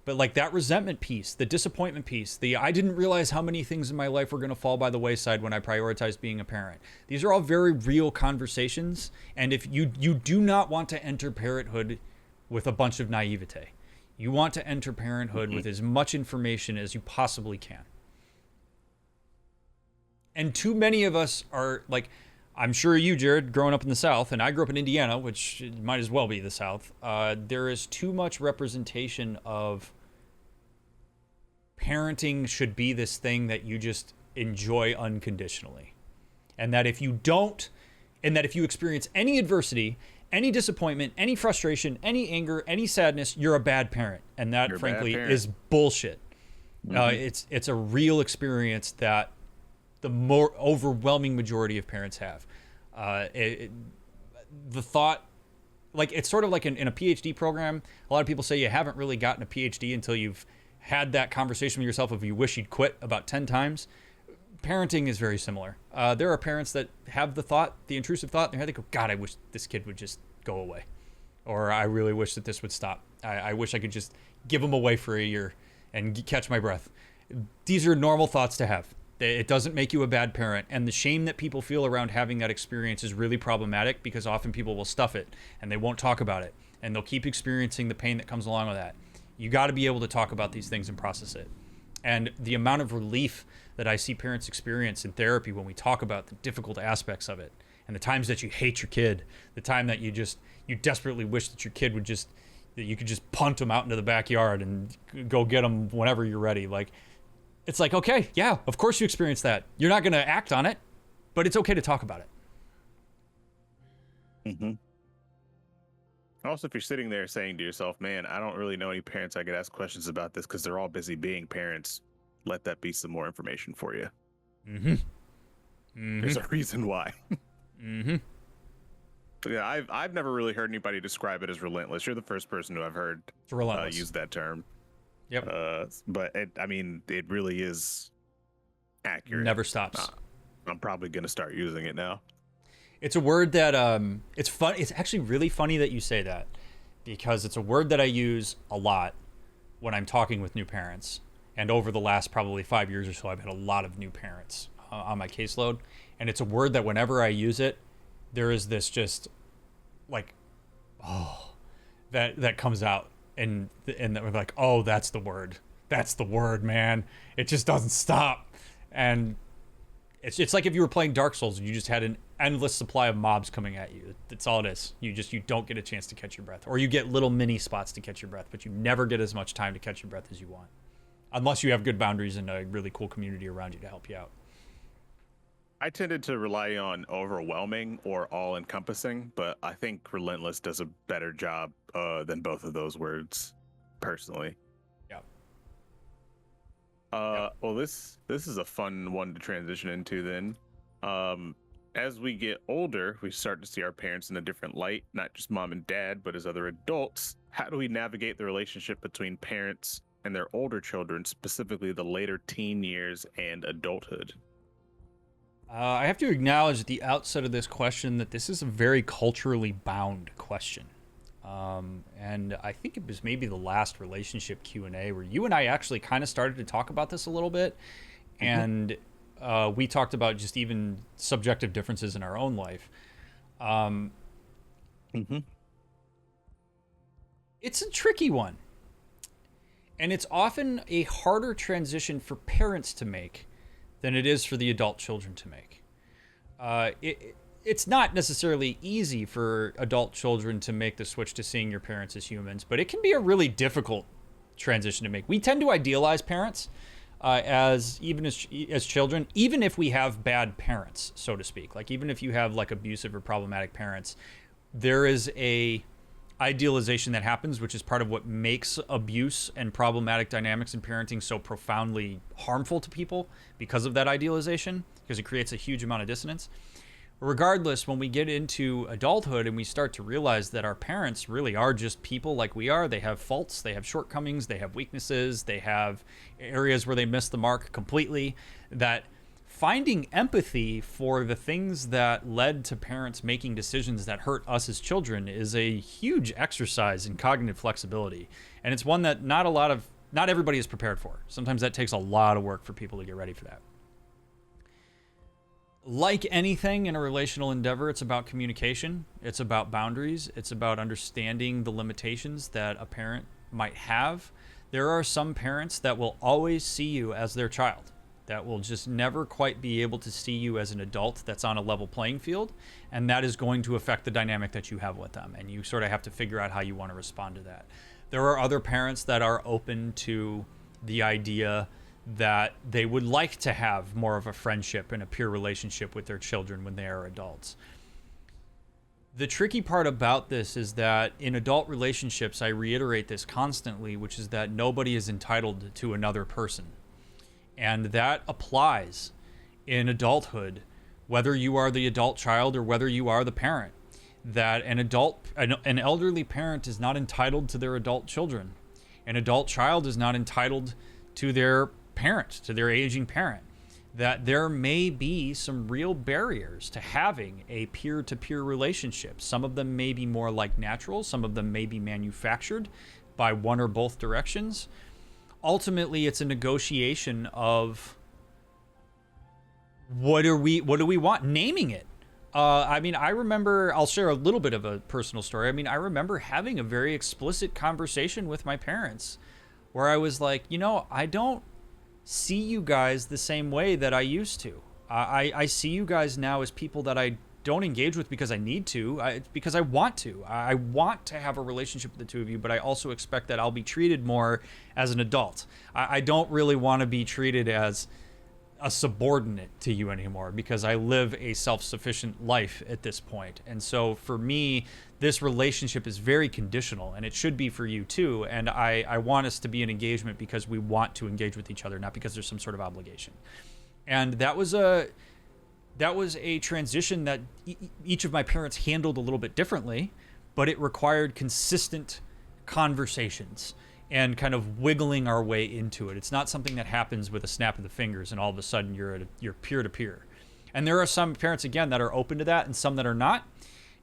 But like that resentment piece, the disappointment piece, I didn't realize how many things in my life were going to fall by the wayside when I prioritized being a parent. These are all very real conversations. And if you do not want to enter parenthood with a bunch of naivete, you want to enter parenthood with as much information as you possibly can. And too many of us are like, I'm sure you, Jared, growing up in the South, and I grew up in Indiana, which might as well be the South, there is too much representation of parenting should be this thing that you just enjoy unconditionally. And that if you don't, and that if you experience any adversity, any disappointment, any frustration, any anger, any sadness, you're a bad parent. And that, frankly, is bullshit. It's a real experience that the more overwhelming majority of parents have. The thought, like, it's sort of like in a PhD program, a lot of people say you haven't really gotten a PhD until you've had that conversation with yourself of you wish you'd quit about 10 times. Parenting is very similar. There are parents that have the intrusive thought in their head. They go, God, I wish this kid would just go away. Or I really wish that this would stop. I wish I could just give them away for a year and catch my breath. These are normal thoughts to have. It doesn't make you a bad parent. And the shame that people feel around having that experience is really problematic, because often people will stuff it and they won't talk about it. And they'll keep experiencing the pain that comes along with that. You got to be able to talk about these things and process it. And the amount of relief that I see parents experience in therapy when we talk about the difficult aspects of it, and the times that you hate your kid, the time that you desperately wish that your kid would that you could just punt them out into the backyard and go get them whenever you're ready. Like, it's like, okay, yeah, of course you experience that. You're not going to act on it, but it's okay to talk about it. Mm-hmm. Also, if you're sitting there saying to yourself, man, I don't really know any parents I could ask questions about this because they're all busy being parents, let that be some more information for you. Mm-hmm. Mm-hmm. There's a reason why. Mm-hmm. But yeah, I've never really heard anybody describe it as relentless. You're the first person who I've heard use that term. Yep. But it really is accurate. Never stops. I'm probably going to start using it now. It's a word that it's fun. It's actually really funny that you say that, because it's a word that I use a lot when I'm talking with new parents. And over the last probably 5 years or so, I've had a lot of new parents on my caseload. And it's a word that whenever I use it, there is this just like, oh, that comes out. And we're like, oh, that's the word. That's the word, man. It just doesn't stop. And it's like if you were playing Dark Souls and you just had an endless supply of mobs coming at you. That's all it is. You don't get a chance to catch your breath. Or you get little mini spots to catch your breath, but you never get as much time to catch your breath as you want. Unless you have good boundaries and a really cool community around you to help you out. I tended to rely on overwhelming or all-encompassing, but I think relentless does a better job than both of those words, personally. Yeah. Well, this is a fun one to transition into then. As we get older, we start to see our parents in a different light, not just mom and dad, but as other adults. How do we navigate the relationship between parents and their older children, specifically the later teen years and adulthood? I have to acknowledge at the outset of this question that this is a very culturally bound question. And I think it was maybe the last relationship Q&A where you and I actually kind of started to talk about this a little bit. Mm-hmm. And we talked about just even subjective differences in our own life. Mm-hmm. It's a tricky one. And it's often a harder transition for parents to make than it is for the adult children to make. It's not necessarily easy for adult children to make the switch to seeing your parents as humans, but it can be a really difficult transition to make. We tend to idealize parents as children, even if we have bad parents, so to speak. Like even if you have like abusive or problematic parents, there is a idealization that happens, which is part of what makes abuse and problematic dynamics in parenting so profoundly harmful to people because of that idealization, because it creates a huge amount of dissonance. Regardless, when we get into adulthood and we start to realize that our parents really are just people like we are, they have faults, they have shortcomings, they have weaknesses, they have areas where they miss the mark completely, that finding empathy for the things that led to parents making decisions that hurt us as children is a huge exercise in cognitive flexibility. And it's one that not everybody is prepared for. Sometimes that takes a lot of work for people to get ready for that. Like anything in a relational endeavor, it's about communication. It's about boundaries. It's about understanding the limitations that a parent might have. There are some parents that will always see you as their child, that will just never quite be able to see you as an adult that's on a level playing field, and that is going to affect the dynamic that you have with them, and you sort of have to figure out how you want to respond to that. There are other parents that are open to the idea that they would like to have more of a friendship and a peer relationship with their children when they are adults. The tricky part about this is that in adult relationships, I reiterate this constantly, which is that nobody is entitled to another person. And that applies in adulthood, whether you are the adult child or whether you are the parent. That an elderly parent is not entitled to their adult children. An adult child is not entitled to their parent, to their aging parent. That there may be some real barriers to having a peer-to-peer relationship. Some of them may be more like natural, some of them may be manufactured by one or both directions. ultimately it's a negotiation of what do we want, naming it. I mean, I remember, I'll share a little bit of a personal story. I mean, I remember having a very explicit conversation with my parents where I was like, I don't see you guys the same way that I used to. I see you guys now as people that I don't engage with because I need to. It's because I want to. I want to have a relationship with the two of you, but I also expect that I'll be treated more as an adult. I don't really want to be treated as a subordinate to you anymore because I live a self-sufficient life at this point. And so for me, this relationship is very conditional, and it should be for you too. And I want us to be in engagement because we want to engage with each other, not because there's some sort of obligation. And that was a transition that each of my parents handled a little bit differently, but it required consistent conversations and kind of wiggling our way into it. It's not something that happens with a snap of the fingers and all of a sudden you're peer-to-peer. And there are some parents, again, that are open to that and some that are not.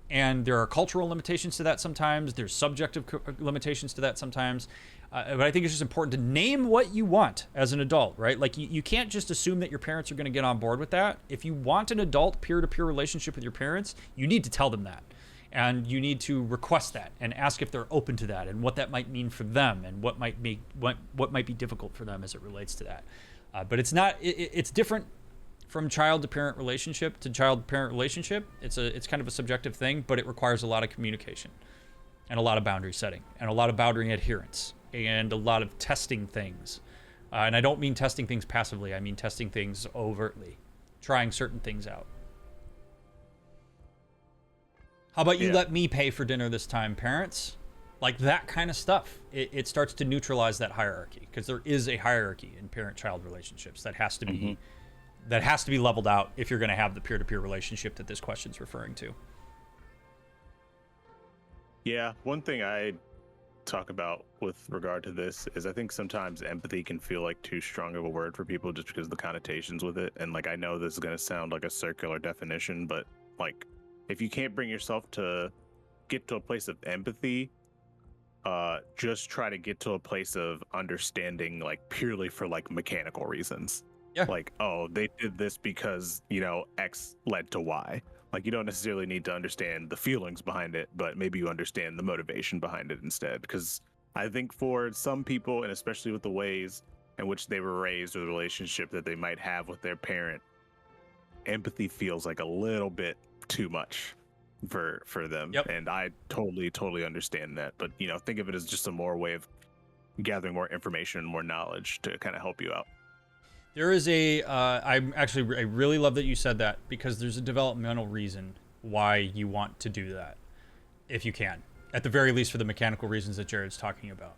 And there are cultural limitations to that sometimes. There's subjective limitations to that sometimes. But I think it's just important to name what you want as an adult, right? Like you can't just assume that your parents are going to get on board with that. If you want an adult peer-to-peer relationship with your parents, you need to tell them that. And you need to request that and ask if they're open to that and what that might mean for them and what might be difficult for them as it relates to that. But it's not. It's different from child to parent relationship to child parent relationship. It's kind of a subjective thing, but it requires a lot of communication and a lot of boundary setting and a lot of boundary adherence and a lot of testing things. And I don't mean testing things passively. I mean testing things overtly, trying certain things out. How about you let me pay for dinner this time, parents? Like that kind of stuff. It starts to neutralize that hierarchy because there is a hierarchy in parent-child relationships that has to be leveled out if you're going to have the peer-to-peer relationship that this question's referring to. Yeah, one thing I talk about with regard to this is I think sometimes empathy can feel like too strong of a word for people just because of the connotations with it. And like I know this is going to sound like a circular definition, but like if you can't bring yourself to get to a place of empathy, just try to get to a place of understanding, like purely for like mechanical reasons. Yeah. Like, oh, they did this because, X led to Y. Like, you don't necessarily need to understand the feelings behind it, but maybe you understand the motivation behind it instead. Because I think for some people, and especially with the ways in which they were raised or the relationship that they might have with their parent, empathy feels like a little bit too much for them. Yep. And I totally understand that. But, think of it as just a more way of gathering more information and more knowledge to kind of help you out. There is I really love that you said that because there's a developmental reason why you want to do that, if you can. At the very least for the mechanical reasons that Jared's talking about.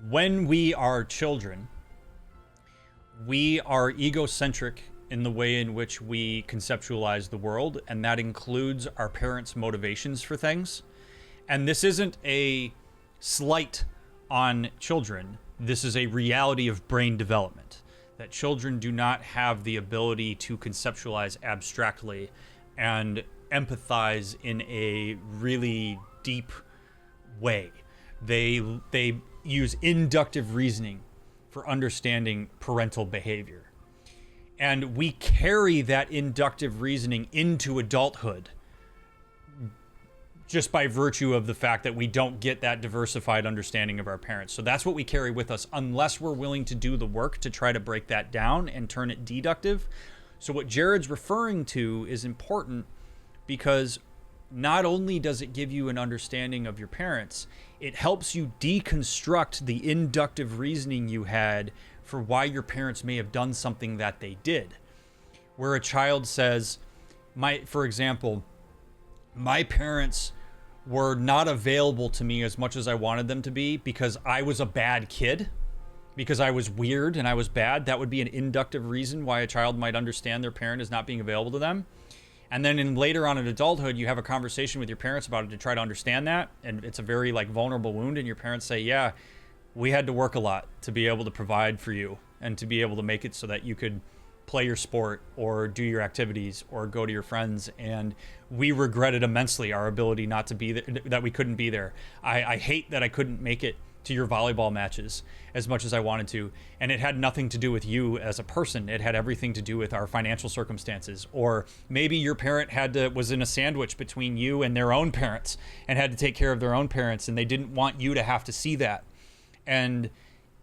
When we are children, we are egocentric in the way in which we conceptualize the world, and that includes our parents' motivations for things. And this isn't a slight on children. This is a reality of brain development, that children do not have the ability to conceptualize abstractly and empathize in a really deep way. They use inductive reasoning for understanding parental behavior. And we carry that inductive reasoning into adulthood just by virtue of the fact that we don't get that diversified understanding of our parents. So that's what we carry with us unless we're willing to do the work to try to break that down and turn it deductive. So what Jared's referring to is important because not only does it give you an understanding of your parents, it helps you deconstruct the inductive reasoning you had for why your parents may have done something that they did. Where a child says, for example, my parents were not available to me as much as I wanted them to be because I was a bad kid, because I was weird and I was bad. That would be an inductive reason why a child might understand their parent is not being available to them. And then later on in adulthood, you have a conversation with your parents about it to try to understand that. And it's a very vulnerable wound. And your parents say, yeah, we had to work a lot to be able to provide for you and to be able to make it so that you could play your sport or do your activities or go to your friends. And we regretted immensely our ability not to be there, that we couldn't be there. I hate that I couldn't make it to your volleyball matches as much as I wanted to. And it had nothing to do with you as a person. It had everything to do with our financial circumstances. Or maybe your parent was in a sandwich between you and their own parents and had to take care of their own parents, and they didn't want you to have to see that. And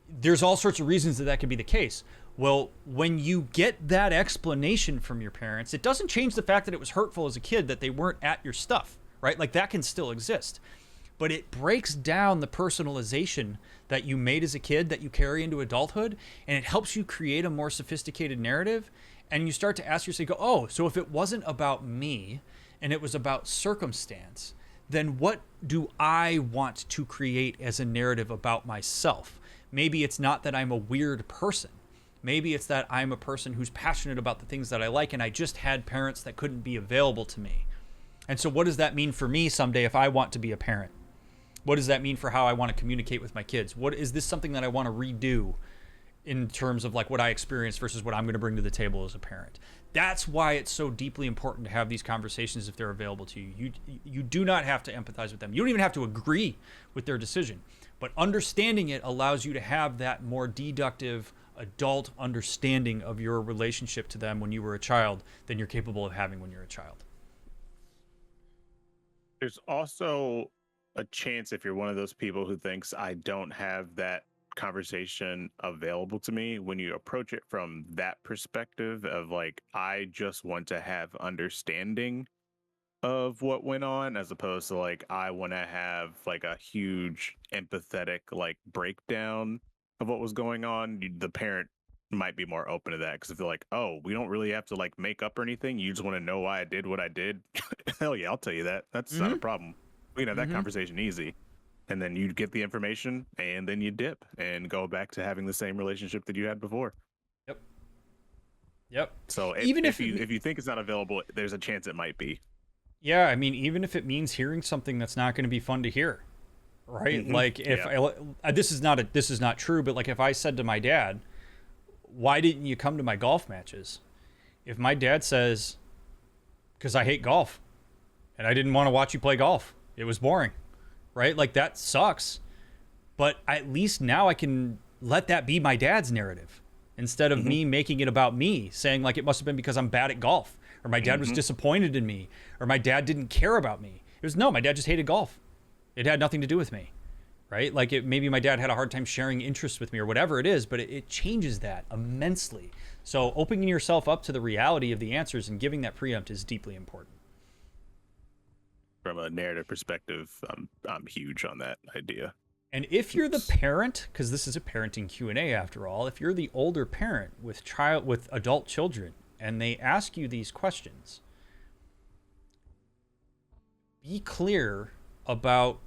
there's all sorts of reasons that could be the case. Well, when you get that explanation from your parents, it doesn't change the fact that it was hurtful as a kid that they weren't at your stuff, right? Like, that can still exist. But it breaks down the personalization that you made as a kid that you carry into adulthood, and it helps you create a more sophisticated narrative. And you start to ask yourself, oh, so if it wasn't about me and it was about circumstance, then what do I want to create as a narrative about myself? Maybe it's not that I'm a weird person. Maybe it's that I'm a person who's passionate about the things that I like, and I just had parents that couldn't be available to me. And so what does that mean for me someday if I want to be a parent? What does that mean for how I want to communicate with my kids? What is this something that I want to redo in terms of like what I experienced versus what I'm going to bring to the table as a parent? That's why it's so deeply important to have these conversations if they're available to you. You do not have to empathize with them. You don't even have to agree with their decision. But understanding it allows you to have that more deductive adult understanding of your relationship to them when you were a child than you're capable of having when you're a child. There's also a chance, if you're one of those people who thinks I don't have that conversation available to me, when you approach it from that perspective of like, I just want to have understanding of what went on, as opposed to like, I want to have like a huge empathetic like breakdown of what was going on, the parent might be more open to that, because if they're like, oh, we don't really have to like make up or anything, you just want to know why I did what I did. Hell yeah, I'll tell you that. That's not a problem. We can have that conversation easy. And then you get the information, and then you dip and go back to having the same relationship that you had before. Yep. So even if you think it's not available, there's a chance it might be. Yeah, I mean, even if it means hearing something that's not going to be fun to hear, right? Like if this is not true, but like if I said to my dad, why didn't you come to my golf matches? If my dad says, because I hate golf and I didn't want to watch you play golf, it was boring, right? Like, that sucks. But at least now I can let that be my dad's narrative instead of me making it about me, saying like it must have been because I'm bad at golf, or my dad was disappointed in me, or my dad didn't care about me. It was, no, my dad just hated golf. It had nothing to do with me, right? Like, maybe my dad had a hard time sharing interests with me or whatever it is, but it changes that immensely. So opening yourself up to the reality of the answers and giving that preempt is deeply important. From a narrative perspective, I'm huge on that idea. And if you're the parent, because this is a parenting Q&A after all, if you're the older parent with adult children and they ask you these questions, be clear about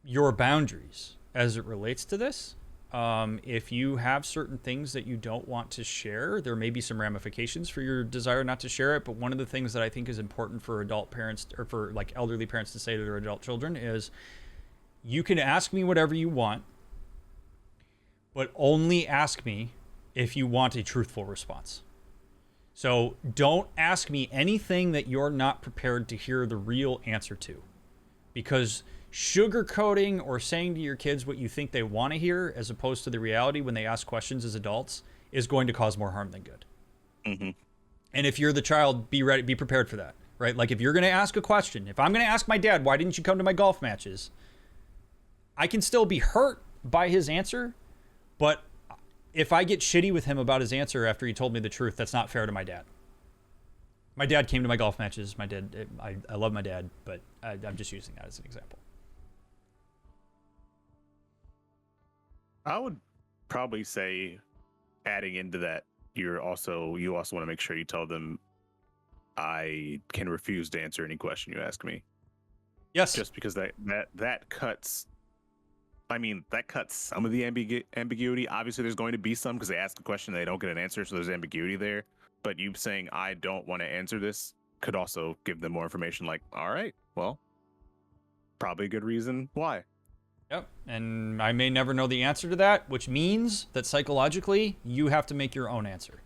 your boundaries as it relates to this. If you have certain things that you don't want to share, there may be some ramifications for your desire not to share it. But one of the things that I think is important for adult parents, or for like elderly parents to say to their adult children, is you can ask me whatever you want, but only ask me if you want a truthful response. So don't ask me anything that you're not prepared to hear the real answer to, because sugarcoating or saying to your kids what you think they want to hear as opposed to the reality when they ask questions as adults is going to cause more harm than good. And if you're the child, be ready, be prepared for that, right? Like, if you're going to ask a question, if I'm going to ask my dad, why didn't you come to my golf matches? I can still be hurt by his answer, but if I get shitty with him about his answer after he told me the truth, that's not fair to my dad. My dad came to my golf matches. I love my dad, but I'm just using that as an example. I would probably say, adding into that, you also want to make sure you tell them, I can refuse to answer any question you ask me. Yes. Just because that cuts. I mean, that cuts some of the ambiguity. Obviously, there's going to be some because they ask a question and they don't get an answer, so there's ambiguity there. But you saying, I don't want to answer this, could also give them more information. Like, all right, well, probably a good reason why. Yep. And I may never know the answer to that, which means that psychologically, you have to make your own answer.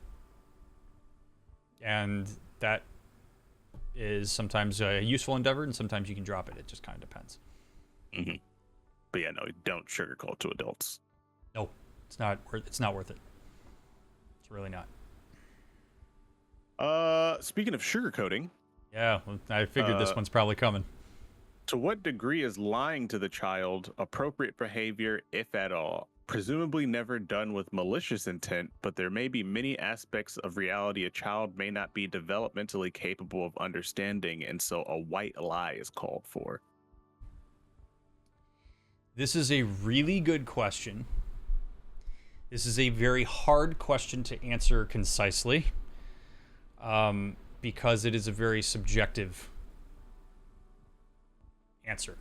And that is sometimes a useful endeavor, and sometimes you can drop it. It just kind of depends. But yeah, no, don't sugarcoat to adults. No, it's not worth it. It's not worth it. It's really not. Speaking of sugarcoating, Yeah, well, I figured this one's probably coming. to what degree is lying to the child appropriate behavior, if at all? Presumably never done with malicious intent, but there may be many aspects of reality a child may not be developmentally capable of understanding, and so a white lie is called for. This is a really good question. This is a very hard question to answer concisely, because it is a very subjective answer.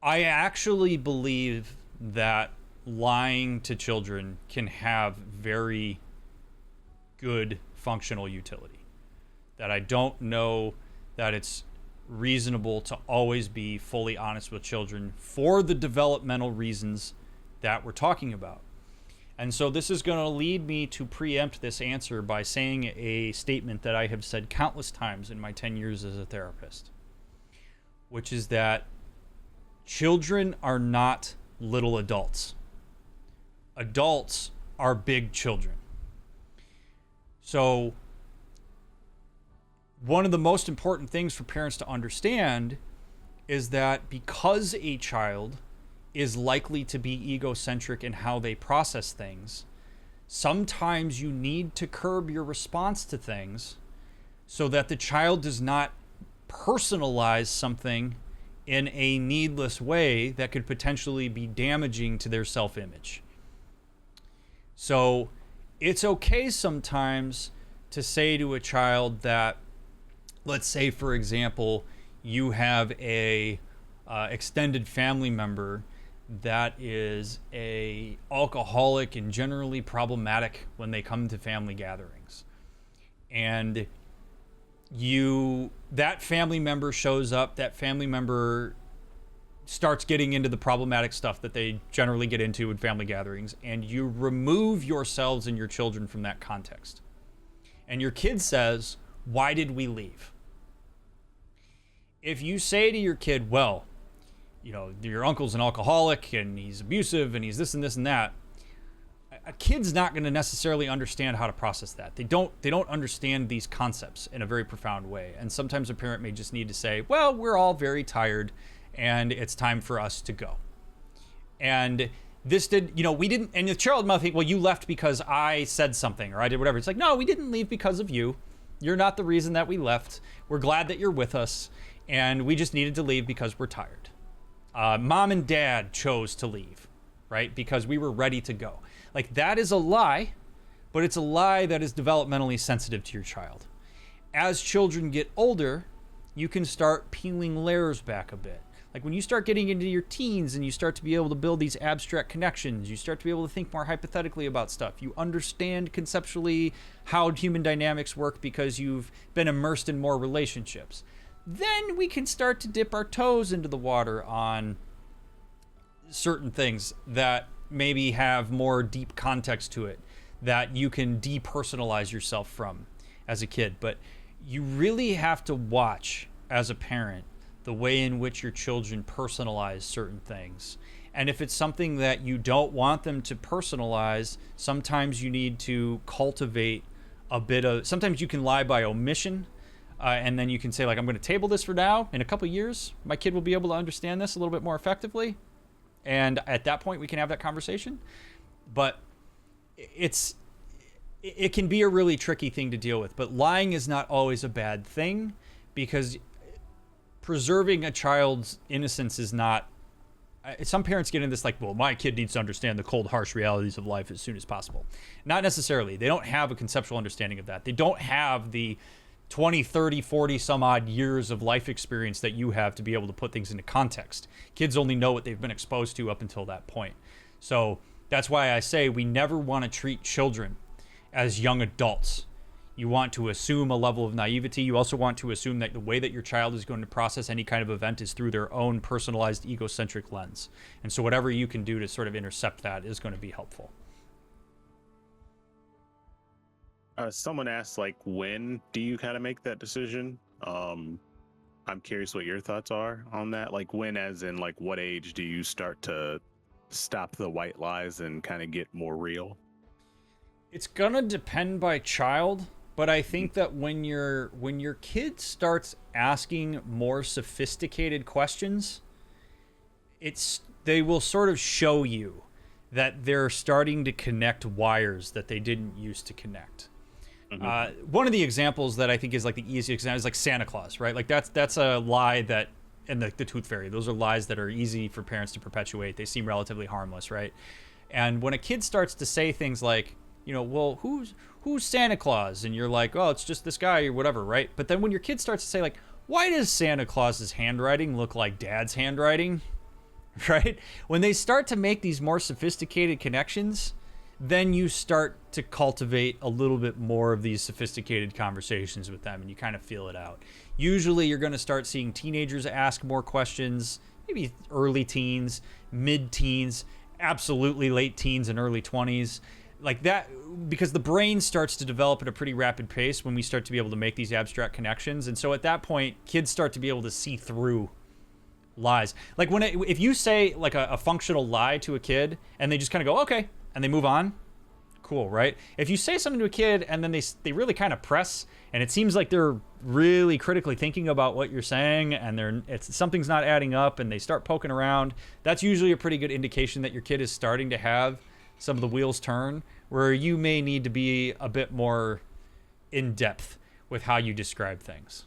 I actually believe that lying to children can have very good functional utility. That I don't know that it's reasonable to always be fully honest with children for the developmental reasons that we're talking about. And so this is going to lead me to preempt this answer by saying a statement that I have said countless times in my 10 years as a therapist, which is that children are not little adults. Adults are big children. So one of the most important things for parents to understand is that because a child is likely to be egocentric in how they process things, sometimes you need to curb your response to things so that the child does not personalize something in a needless way that could potentially be damaging to their self-image. So it's okay sometimes to say to a child that, let's say, for example, you have a extended family member that is a alcoholic and generally problematic when they come to family gatherings. And that family member shows up, that family member starts getting into the problematic stuff that they generally get into in family gatherings, and you remove yourselves and your children from that context. And your kid says, "Why did we leave?" If you say to your kid, "Well, you know, your uncle's an alcoholic and he's abusive and he's this and this and that," a kid's not going to necessarily understand how to process that. They don't understand these concepts in a very profound way. And sometimes a parent may just need to say, "Well, we're all very tired and it's time for us to go." And this did, we didn't, and the child might think, "Well, you left because I said something or I did whatever." It's like, "No, we didn't leave because of you. You're not the reason that we left. We're glad that you're with us. And we just needed to leave because we're tired. Mom and dad chose to leave, right? Because we were ready to go." Like, that is a lie, but it's a lie that is developmentally sensitive to your child. As children get older, you can start peeling layers back a bit. Like when you start getting into your teens and you start to be able to build these abstract connections, you start to be able to think more hypothetically about stuff. You understand conceptually how human dynamics work because you've been immersed in more relationships. Then we can start to dip our toes into the water on certain things that maybe have more deep context to it, that you can depersonalize yourself from as a kid. But you really have to watch, as a parent, the way in which your children personalize certain things. And if it's something that you don't want them to personalize, sometimes you need to cultivate sometimes you can lie by omission. And then you can say, like, "I'm going to table this for now. In a couple of years, my kid will be able to understand this a little bit more effectively. And at that point, we can have that conversation." But it can be a really tricky thing to deal with. But lying is not always a bad thing, because preserving a child's innocence is not... Some parents get in this like, "Well, my kid needs to understand the cold, harsh realities of life as soon as possible." Not necessarily. They don't have a conceptual understanding of that. They don't have the 20, 30, 40 some odd years of life experience that you have to be able to put things into context. Kids only know what they've been exposed to up until that point. So that's why I say we never want to treat children as young adults. You want to assume a level of naivety. You also want to assume that the way that your child is going to process any kind of event is through their own personalized egocentric lens. And so whatever you can do to sort of intercept that is going to be helpful. Someone asked, like, when do you kind of make that decision? I'm curious what your thoughts are on that. Like when, as in like what age do you start to stop the white lies and kind of get more real? It's gonna depend by child, but I think that when your kid starts asking more sophisticated questions, they will sort of show you that they're starting to connect wires that they didn't used to connect. One of the examples that I think is like the easiest example is like Santa Claus, right? Like that's a lie that, and the Tooth Fairy, those are lies that are easy for parents to perpetuate. They seem relatively harmless, right? And when a kid starts to say things like, well, who's Santa Claus? And you're like, oh, it's just this guy or whatever, right? But then when your kid starts to say like, why does Santa Claus's handwriting look like Dad's handwriting? Right? When they start to make these more sophisticated connections, then you start to cultivate a little bit more of these sophisticated conversations with them, and you kind of feel it out. Usually you're going to start seeing teenagers ask more questions, maybe early teens, mid-teens, absolutely late teens and early 20s. Like that, because the brain starts to develop at a pretty rapid pace when we start to be able to make these abstract connections. And so at that point, kids start to be able to see through lies. Like if you say like a functional lie to a kid and they just kind of go, okay, and they move on, cool, right? If you say something to a kid and then they really kind of press, and it seems like they're really critically thinking about what you're saying, and something's not adding up, and they start poking around, that's usually a pretty good indication that your kid is starting to have some of the wheels turn, where you may need to be a bit more in depth with how you describe things.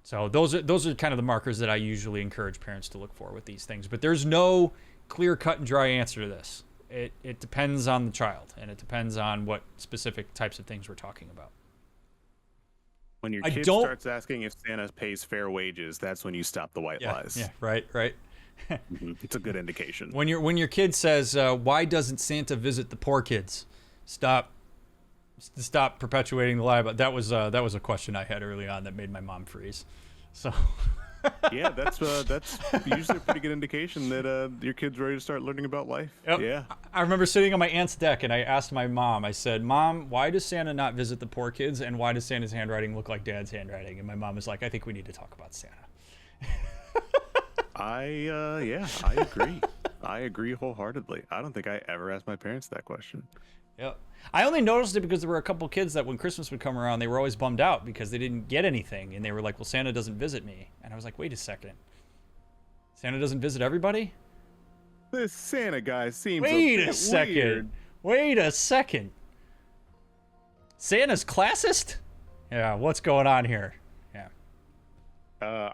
So those are kind of the markers that I usually encourage parents to look for with these things. But there's no clear cut and dry answer to this. It depends on the child, and it depends on what specific types of things we're talking about. When your kid starts asking if Santa pays fair wages, that's when you stop the white lies. Yeah, right. It's a good indication. When your kid says, "Why doesn't Santa visit the poor kids?" Stop perpetuating the lie. But that was a question I had early on that made my mom freeze. So. Yeah, that's usually a pretty good indication that your kid's ready to start learning about life. Yep. Yeah. I remember sitting on my aunt's deck and I asked my mom, I said, "Mom, why does Santa not visit the poor kids, and why does Santa's handwriting look like Dad's handwriting?" And my mom was like, "I think we need to talk about Santa." I agree. I agree wholeheartedly. I don't think I ever asked my parents that question. Yep. I only noticed it because there were a couple kids that when Christmas would come around, they were always bummed out because they didn't get anything. And they were like, well, Santa doesn't visit me. And I was like, wait a second. Santa doesn't visit everybody? This Santa guy seems Wait a a second. Weird. Wait a second. Santa's classist? Yeah, what's going on here? Yeah.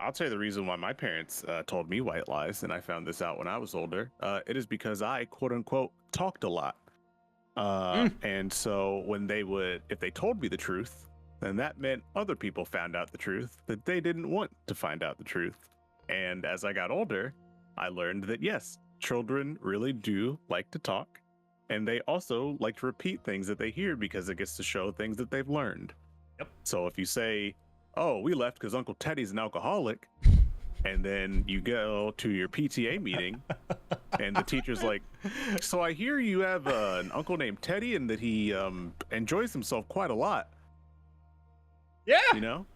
I'll tell you the reason why my parents told me white lies, and I found this out when I was older. It is because I, quote unquote, talked a lot. And so if they told me the truth, then that meant other people found out the truth that they didn't want to find out the truth. And as I got older, I learned that yes, children really do like to talk, and they also like to repeat things that they hear because it gets to show things that they've learned. Yep. So if you say, oh, we left because Uncle Teddy's an alcoholic, and then you go to your PTA meeting and the teacher's like, so I hear you have an uncle named Teddy and that he enjoys himself quite a lot. Yeah. You know?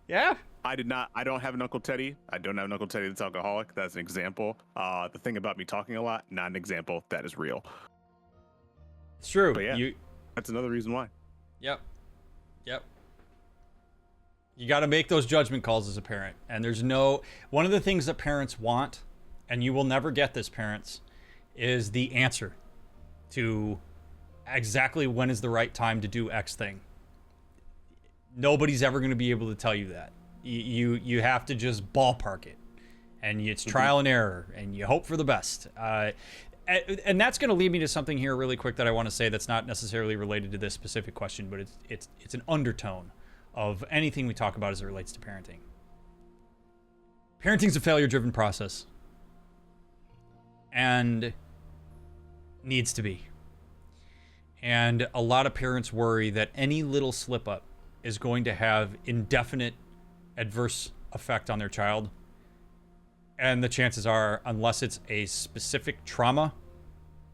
Yeah. I don't have an Uncle Teddy. I don't have an Uncle Teddy that's alcoholic. That's an example. The thing about me talking a lot, not an example. That is real. It's true. But yeah, that's another reason why. Yep. You got to make those judgment calls as a parent. And one of the things that parents want, and you will never get this, parents, is the answer to exactly when is the right time to do X thing. Nobody's ever going to be able to tell you that. You have to just ballpark it. And it's trial and error, and you hope for the best. And that's going to lead me to something here really quick that I want to say that's not necessarily related to this specific question, but it's an undertone of anything we talk about as it relates to parenting. Parenting's a failure-driven process. And needs to be. And a lot of parents worry that any little slip-up is going to have indefinite adverse effect on their child. And the chances are, unless it's a specific trauma,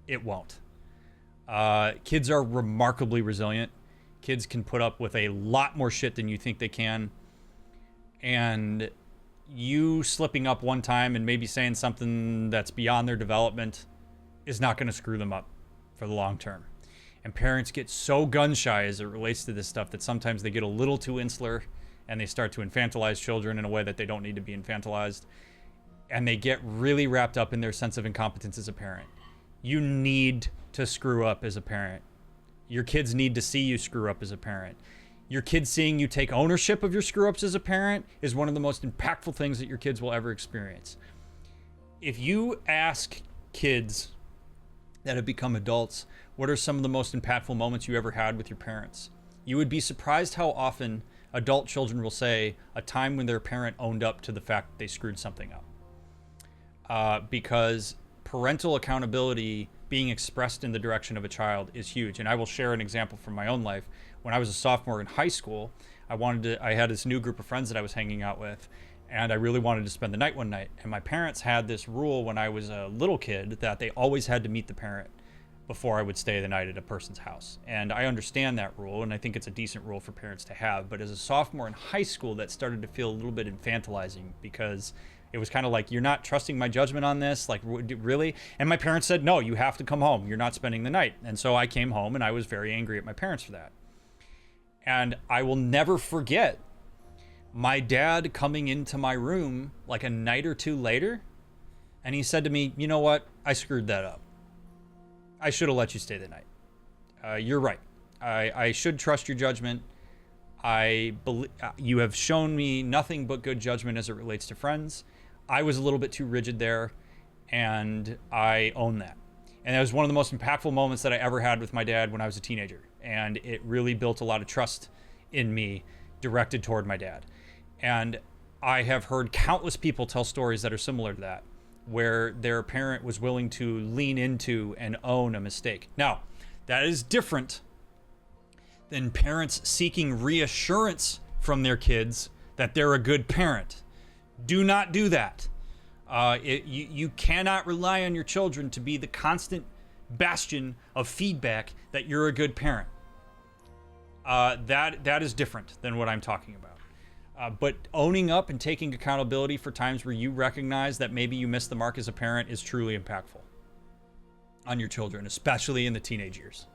it won't. Kids are remarkably resilient. Kids can put up with a lot more shit than you think they can. And you slipping up one time and maybe saying something that's beyond their development is not going to screw them up for the long term. And parents get so gun shy as it relates to this stuff that sometimes they get a little too insular and they start to infantilize children in a way that they don't need to be infantilized. And they get really wrapped up in their sense of incompetence as a parent. You need to screw up as a parent. Your kids need to see you screw up as a parent. Your kids seeing you take ownership of your screw-ups as a parent is one of the most impactful things that your kids will ever experience. If you ask kids that have become adults, what are some of the most impactful moments you ever had with your parents? You would be surprised how often adult children will say a time when their parent owned up to the fact that they screwed something up. Because parental accountability being expressed in the direction of a child is huge. And I will share an example from my own life. When I was a sophomore in high school, I had this new group of friends that I was hanging out with, and I really wanted to spend the night one night. And my parents had this rule when I was a little kid that they always had to meet the parent before I would stay the night at a person's house. And I understand that rule, and I think it's a decent rule for parents to have. But as a sophomore in high school, that started to feel a little bit infantilizing, because it was kind of like, you're not trusting my judgment on this? Like, really? And my parents said, no, you have to come home. You're not spending the night. And so I came home, and I was very angry at my parents for that. And I will never forget my dad coming into my room like a night or two later, and he said to me, you know what? I screwed that up. I should have let you stay the night. You're right. I should trust your judgment. You have shown me nothing but good judgment as it relates to friends. I was a little bit too rigid there, and I own that. And that was one of the most impactful moments that I ever had with my dad when I was a teenager. And it really built a lot of trust in me directed toward my dad. And I have heard countless people tell stories that are similar to that, where their parent was willing to lean into and own a mistake. Now, that is different than parents seeking reassurance from their kids that they're a good parent. Do not do that. You cannot rely on your children to be the constant bastion of feedback that you're a good parent. That is different than what I'm talking about. But owning up and taking accountability for times where you recognize that maybe you missed the mark as a parent is truly impactful on your children, especially in the teenage years.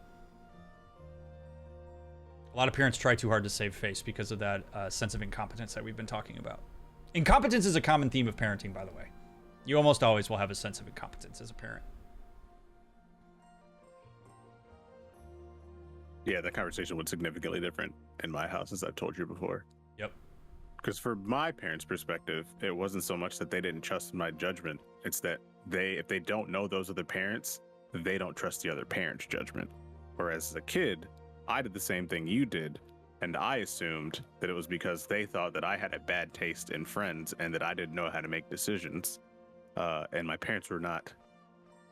A lot of parents try too hard to save face because of that sense of incompetence that we've been talking about. Incompetence is a common theme of parenting, by the way. You almost always will have a sense of incompetence as a parent. Yeah, that conversation was significantly different in my house, as I've told you before. Yep. Because for my parents' perspective, it wasn't so much that they didn't trust my judgment. It's that if they don't know those other parents, they don't trust the other parent's judgment. Whereas as a kid, I did the same thing you did, and I assumed that it was because they thought that I had a bad taste in friends and that I didn't know how to make decisions. And my parents were not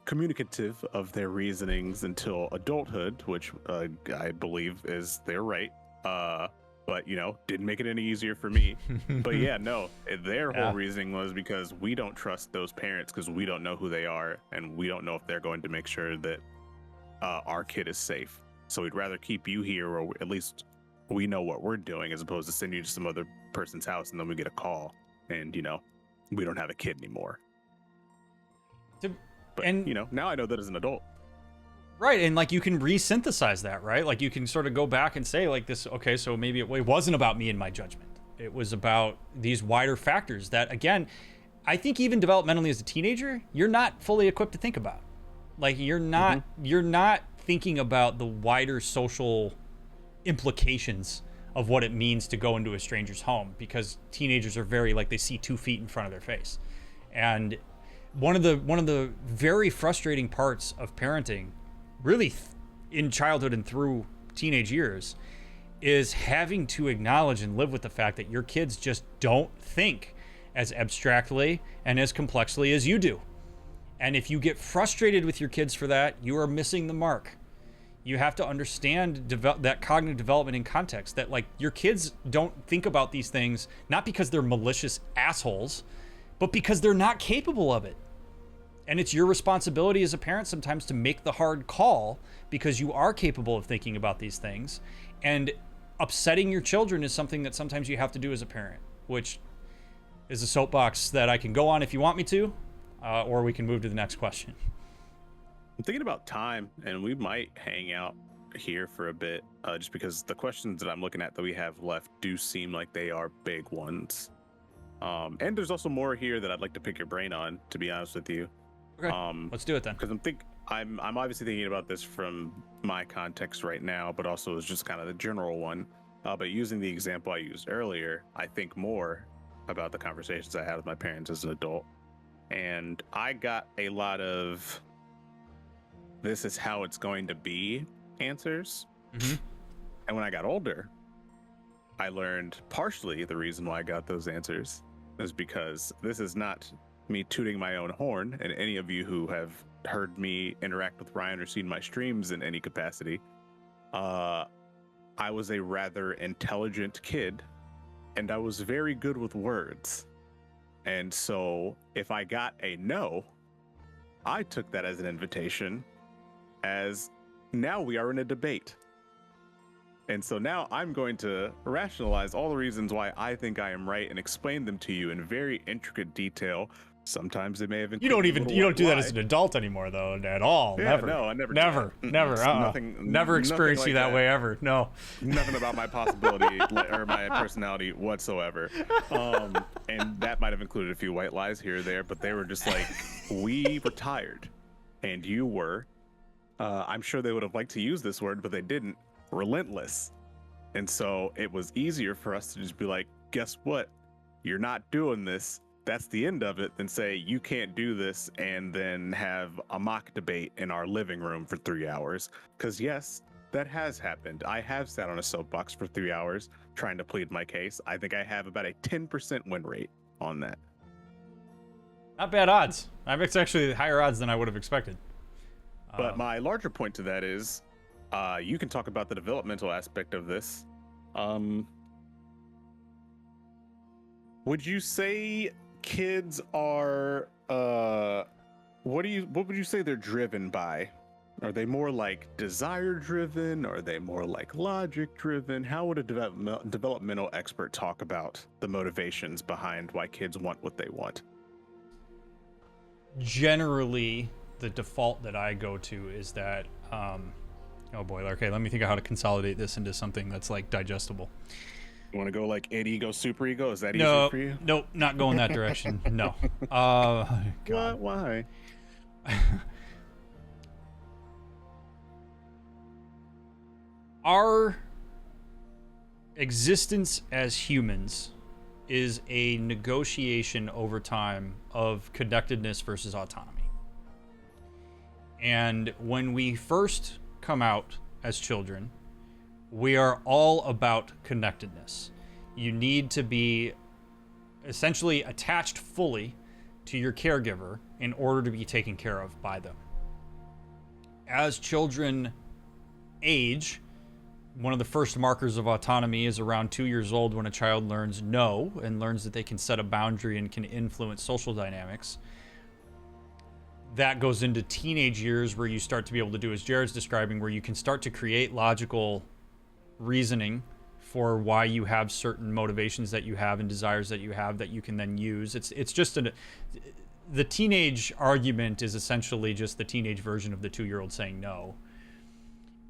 communicative of their reasonings until adulthood, which I believe is their right. But, didn't make it any easier for me. But yeah, no, their whole reasoning was because we don't trust those parents because we don't know who they are and we don't know if they're going to make sure that our kid is safe. So we'd rather keep you here, or at least we know what we're doing, as opposed to sending you to some other person's house and then we get a call and, we don't have a kid anymore. But, now I know that as an adult. Right, and like you can resynthesize that, right? Like you can sort of go back and say like this, okay, so maybe it wasn't about me and my judgment. It was about these wider factors that, again, I think even developmentally as a teenager, you're not fully equipped to think about. Like you're not thinking about the wider social implications of what it means to go into a stranger's home, because teenagers are very like they see 2 feet in front of their face. And one of the very frustrating parts of parenting, really in childhood and through teenage years, is having to acknowledge and live with the fact that your kids just don't think as abstractly and as complexly as you do. And if you get frustrated with your kids for that, you are missing the mark. You have to understand that cognitive development in context, that like your kids don't think about these things, not because they're malicious assholes, but because they're not capable of it. And it's your responsibility as a parent sometimes to make the hard call, because you are capable of thinking about these things. And upsetting your children is something that sometimes you have to do as a parent, which is a soapbox that I can go on if you want me to, or we can move to the next question. I'm thinking about time, and we might hang out here for a bit, just because the questions that I'm looking at that we have left do seem like they are big ones. And there's also more here that I'd like to pick your brain on, to be honest with you. Okay, let's do it then. Because I'm obviously thinking about this from my context right now, but also as just kind of the general one. But using the example I used earlier, I think more about the conversations I had with my parents as an adult. And I got a lot of "this is how it's going to be" answers. Mm-hmm. And when I got older, I learned partially the reason why I got those answers is because this is not me tooting my own horn, and any of you who have heard me interact with Ryan or seen my streams in any capacity, I was a rather intelligent kid, and I was very good with words. And so if I got a no, I took that as an invitation, as now we are in a debate. And so now I'm going to rationalize all the reasons why I think I am right and explain them to you in very intricate detail. Sometimes they may have You don't do that as an adult anymore, though, at all. Yeah, never. No, I never. Never. Never experienced you that way ever. No. Nothing about my possibility or my personality whatsoever. And that might have included a few white lies here or there, but they were just like, we were tired, and you were. I'm sure they would have liked to use this word, but they didn't. Relentless. And so it was easier for us to just be like, guess what? You're not doing this. That's the end of it. Than say you can't do this and then have a mock debate in our living room for 3 hours. Because yes, that has happened. I have sat on a soapbox for 3 hours trying to plead my case. I think I have about a 10% win rate on that. Not bad odds. It's actually higher odds than I would have expected. But my larger point to that is, you can talk about the developmental aspect of this. Would you say kids are what would you say they're driven by? Are they more like desire driven? Are they more like logic driven? How would a developmental expert talk about the motivations behind why kids want what they want? Generally, the default that I go to is that oh boy, okay, let me think of how to consolidate this into something that's like digestible. You want to go like id ego, super ego? Is that easy for you? Nope, not going that direction. No. God. Why? Our existence as humans is a negotiation over time of connectedness versus autonomy. And when we first come out as children, we are all about connectedness. You need to be essentially attached fully to your caregiver in order to be taken care of by them. As children age, one of the first markers of autonomy is around 2 years old, when a child learns no and learns that they can set a boundary and can influence social dynamics. That goes into teenage years, where you start to be able to do, as Jared's describing, where you can start to create logical reasoning for why you have certain motivations that you have and desires that you have that you can then use. It's just the teenage argument is essentially just the teenage version of the 2-year-old saying no.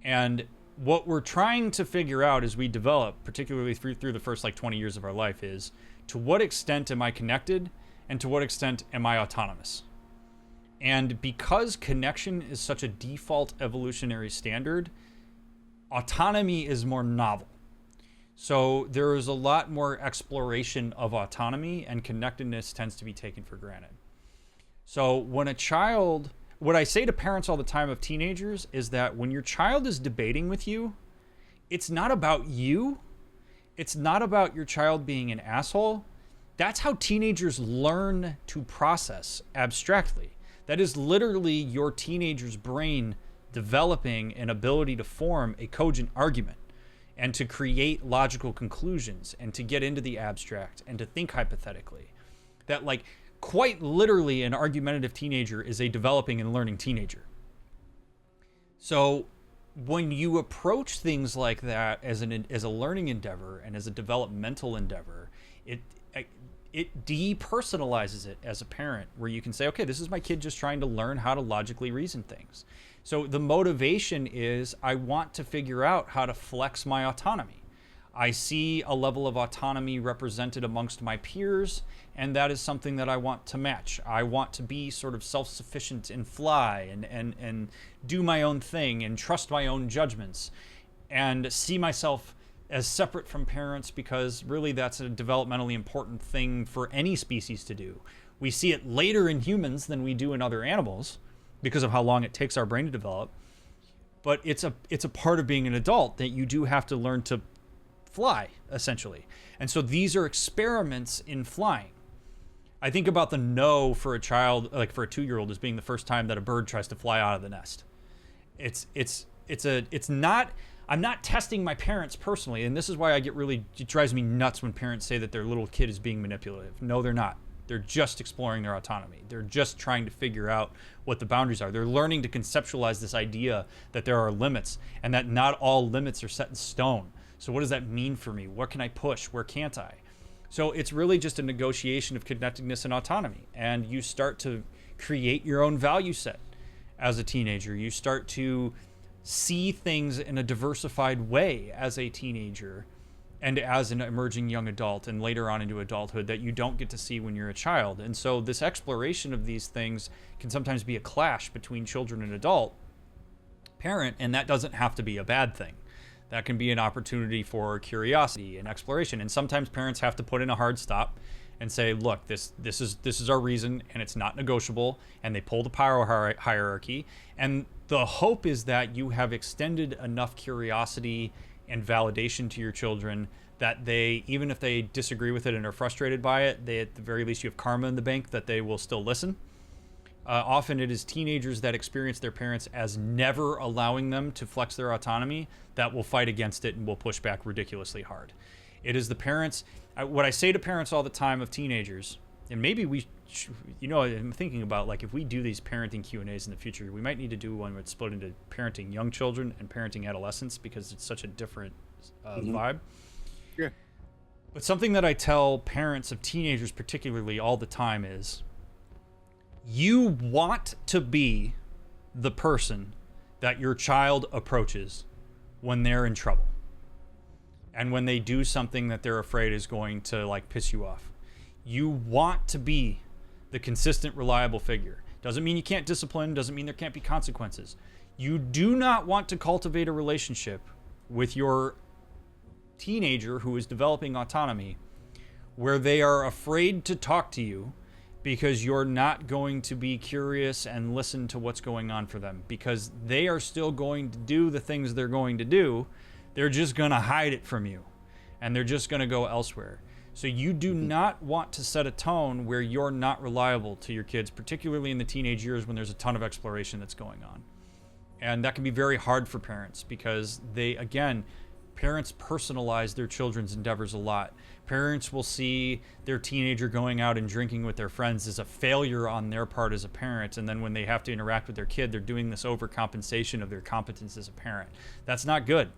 And what we're trying to figure out as we develop, particularly through the first 20 years of our life, is to what extent am I connected and to what extent am I autonomous? And because connection is such a default evolutionary standard, autonomy is more novel. So there is a lot more exploration of autonomy, and connectedness tends to be taken for granted. So when a child, what I say to parents all the time of teenagers is that when your child is debating with you, it's not about you. It's not about your child being an asshole. That's how teenagers learn to process abstractly. That is literally your teenager's brain developing an ability to form a cogent argument and to create logical conclusions and to get into the abstract and to think hypothetically. That, quite literally, an argumentative teenager is a developing and learning teenager. So when you approach things like that as a learning endeavor and as a developmental endeavor, it depersonalizes it as a parent, where you can say, okay, this is my kid just trying to learn how to logically reason things. So the motivation is, I want to figure out how to flex my autonomy. I see a level of autonomy represented amongst my peers, and that is something that I want to match. I want to be sort of self-sufficient and fly and do my own thing and trust my own judgments, and see myself as separate from parents, because really that's a developmentally important thing for any species to do. We see it later in humans than we do in other animals because of how long it takes our brain to develop. But it's a part of being an adult that you do have to learn to fly, essentially. And so these are experiments in flying. I think about the no for a child, like for a 2-year-old, as being the first time that a bird tries to fly out of the nest. It's not. I'm not testing my parents personally, and this is why it drives me nuts when parents say that their little kid is being manipulative. No, they're not. They're just exploring their autonomy. They're just trying to figure out what the boundaries are. They're learning to conceptualize this idea that there are limits, and that not all limits are set in stone. So what does that mean for me? What can I push? Where can't I? So it's really just a negotiation of connectedness and autonomy, and you start to create your own value set as a teenager. You start to see things in a diversified way as a teenager and as an emerging young adult, and later on into adulthood, that you don't get to see when you're a child. And so this exploration of these things can sometimes be a clash between children and adult parent, and that doesn't have to be a bad thing. That can be an opportunity for curiosity and exploration. And sometimes parents have to put in a hard stop and say, look, this is our reason, and it's not negotiable, and they pull the power hierarchy. And the hope is that you have extended enough curiosity and validation to your children that they, even if they disagree with it and are frustrated by it, they, at the very least, you have karma in the bank that they will still listen. Often it is teenagers that experience their parents as never allowing them to flex their autonomy that will fight against it and will push back ridiculously hard. It is the parents. What I say to parents all the time of teenagers, and maybe I'm thinking about, like, if we do these parenting Q&As in the future, we might need to do one that's split into parenting young children and parenting adolescents, because it's such a different vibe. Yeah. But something that I tell parents of teenagers particularly all the time is, you want to be the person that your child approaches when they're in trouble, and when they do something that they're afraid is going to, like, piss you off. You want to be the consistent, reliable figure. Doesn't mean you can't discipline, doesn't mean there can't be consequences. You do not want to cultivate a relationship with your teenager who is developing autonomy where they are afraid to talk to you because you're not going to be curious and listen to what's going on for them, because they are still going to do the things they're going to do. They're just going to hide it from you, and they're just going to go elsewhere. So you do not want to set a tone where you're not reliable to your kids, particularly in the teenage years when there's a ton of exploration that's going on. And that can be very hard for parents, because parents personalize their children's endeavors a lot. Parents will see their teenager going out and drinking with their friends as a failure on their part as a parent, and then when they have to interact with their kid, they're doing this overcompensation of their competence as a parent. That's not good.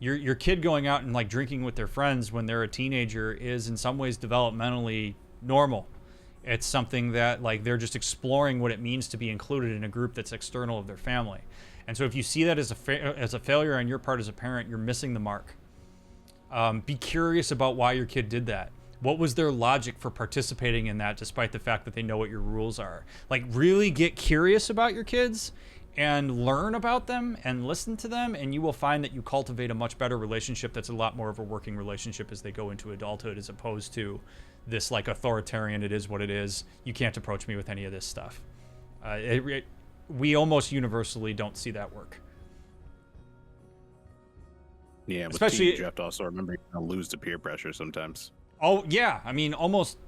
Your kid going out and, like, drinking with their friends when they're a teenager is in some ways developmentally normal. It's something that, like, they're just exploring what it means to be included in a group that's external of their family. And so if you see that as a failure on your part as a parent, you're missing the mark. Be curious about why your kid did that. What was their logic for participating in that, despite the fact that they know what your rules are? Like, really get curious about your kids and learn about them and listen to them, and you will find that you cultivate a much better relationship that's a lot more of a working relationship as they go into adulthood, as opposed to this, like, authoritarian, it is what it is, you can't approach me with any of this stuff. We almost universally don't see that work. Yeah, but especially, you have to also remember you're going to lose to peer pressure sometimes. Oh, yeah. I mean, almost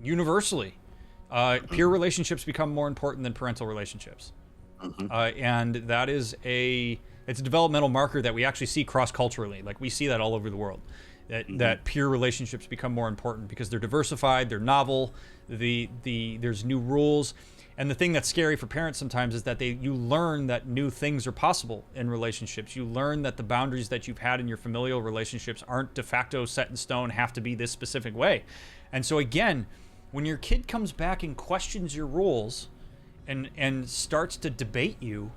universally. Peer relationships become more important than parental relationships. And that is it's a developmental marker that we actually see cross-culturally. Like, we see that all over the world. That peer relationships become more important because they're diversified, they're novel, there's new rules. And the thing that's scary for parents sometimes is that you learn that new things are possible in relationships. You learn that the boundaries that you've had in your familial relationships aren't de facto set in stone, have to be this specific way. And so again, when your kid comes back and questions your rules and starts to debate you,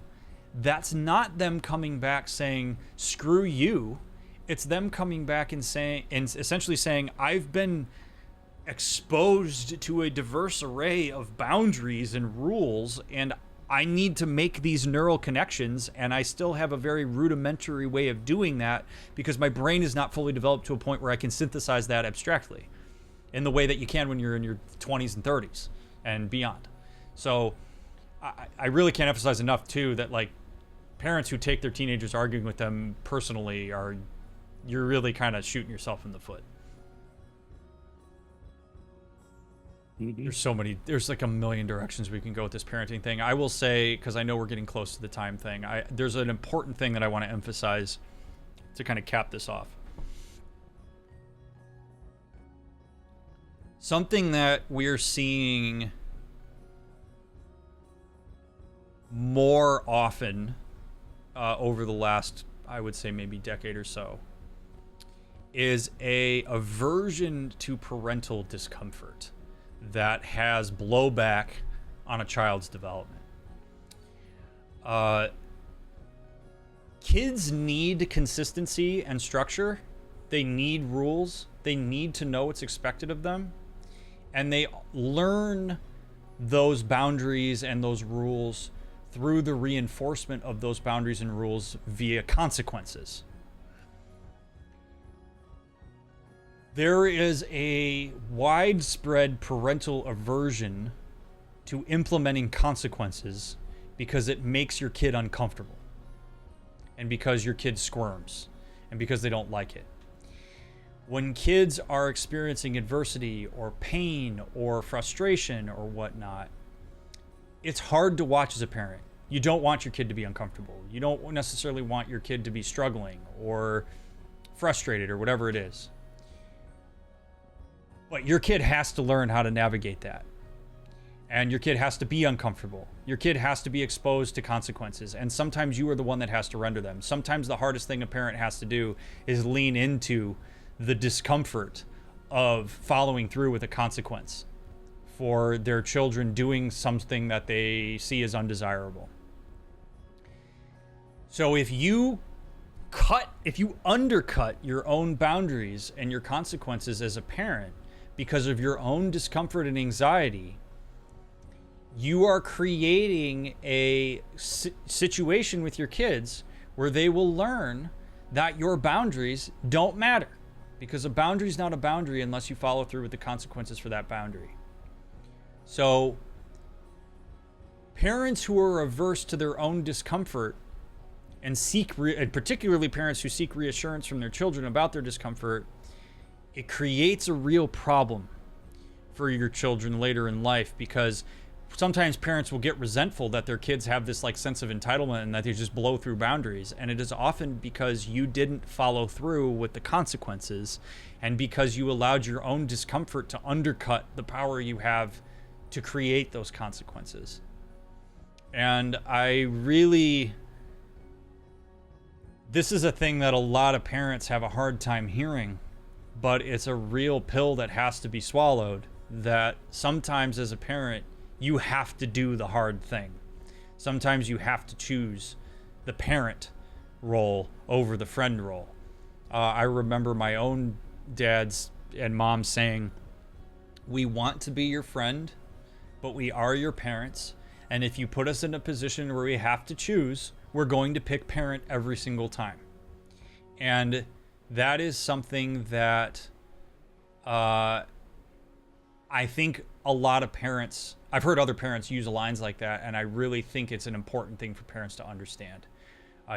that's not them coming back saying, screw you. It's them coming back and saying, and essentially saying, I've been exposed to a diverse array of boundaries and rules, and I need to make these neural connections, and I still have a very rudimentary way of doing that because my brain is not fully developed to a point where I can synthesize that abstractly in the way that you can when you're in your 20s and 30s and beyond. So I really can't emphasize enough too that like parents who take their teenagers arguing with them personally you're really kind of shooting yourself in the foot. There's like a million directions we can go with this parenting thing. I will say, because I know we're getting close to the time thing, there's an important thing that I want to emphasize to kind of cap this off. Something that we're seeing more often over the last, I would say maybe decade or so, is a aversion to parental discomfort that has blowback on a child's development. Kids need consistency and structure. They need rules. They need to know what's expected of them. And they learn those boundaries and those rules through the reinforcement of those boundaries and rules via consequences. There is a widespread parental aversion to implementing consequences because it makes your kid uncomfortable, and because your kid squirms, and because they don't like it. When kids are experiencing adversity or pain or frustration or whatnot, it's hard to watch as a parent. You don't want your kid to be uncomfortable. You don't necessarily want your kid to be struggling or frustrated or whatever it is. But your kid has to learn how to navigate that. And your kid has to be uncomfortable. Your kid has to be exposed to consequences. And sometimes you are the one that has to render them. Sometimes the hardest thing a parent has to do is lean into the discomfort of following through with a consequence for their children doing something that they see as undesirable. So if you undercut your own boundaries and your consequences as a parent because of your own discomfort and anxiety, you are creating a situation with your kids where they will learn that your boundaries don't matter, because a boundary is not a boundary unless you follow through with the consequences for that boundary. So parents who are averse to their own discomfort and and particularly parents who seek reassurance from their children about their discomfort, it creates a real problem for your children later in life, because sometimes parents will get resentful that their kids have this like sense of entitlement and that they just blow through boundaries. And it is often because you didn't follow through with the consequences, and because you allowed your own discomfort to undercut the power you have to create those consequences. And this is a thing that a lot of parents have a hard time hearing, but it's a real pill that has to be swallowed, that sometimes as a parent, you have to do the hard thing. Sometimes you have to choose the parent role over the friend role. I remember my own dad's and mom's saying, we want to be your friend, but we are your parents. And if you put us in a position where we have to choose, we're going to pick parent every single time. And that is something that I think a lot of parents, I've heard other parents use lines like that, and I really think it's an important thing for parents to understand.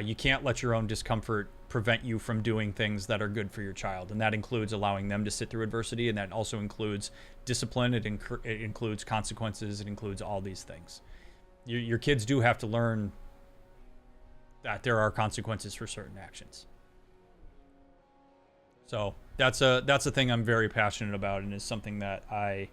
You can't let your own discomfort prevent you from doing things that are good for your child, and that includes allowing them to sit through adversity, and that also includes discipline, it includes consequences, it includes all these things. Your kids do have to learn that there are consequences for certain actions. So that's a thing I'm very passionate about, and is something that I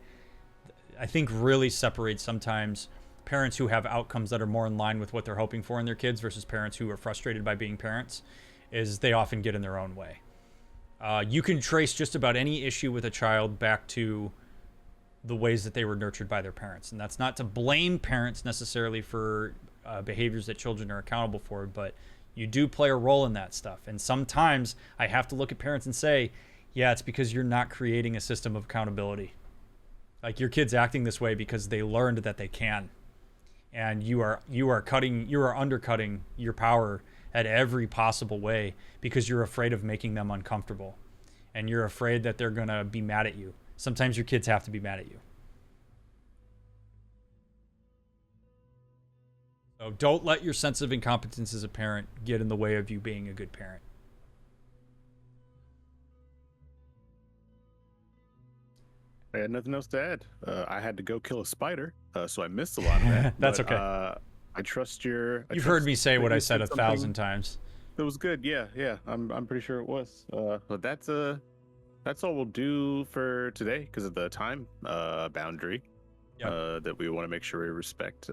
think really separates sometimes parents who have outcomes that are more in line with what they're hoping for in their kids versus parents who are frustrated by being parents is they often get in their own way. You can trace just about any issue with a child back to the ways that they were nurtured by their parents. And that's not to blame parents necessarily for behaviors that children are accountable for, but you do play a role in that stuff. And sometimes I have to look at parents and say, yeah, it's because you're not creating a system of accountability. Like, your kid's acting this way because they learned that they can. And you are undercutting your power at every possible way because you're afraid of making them uncomfortable. And you're afraid that they're going to be mad at you. Sometimes your kids have to be mad at you. So don't let your sense of incompetence as a parent get in the way of you being a good parent. I had nothing else to add. I had to go kill a spider, so I missed a lot of that. That's but, okay. I trust your. You've heard me say what I said 1,000 times. It was good. Yeah. I'm pretty sure it was. But that's all we'll do for today because of the time boundary. Yep. That we want to make sure we respect.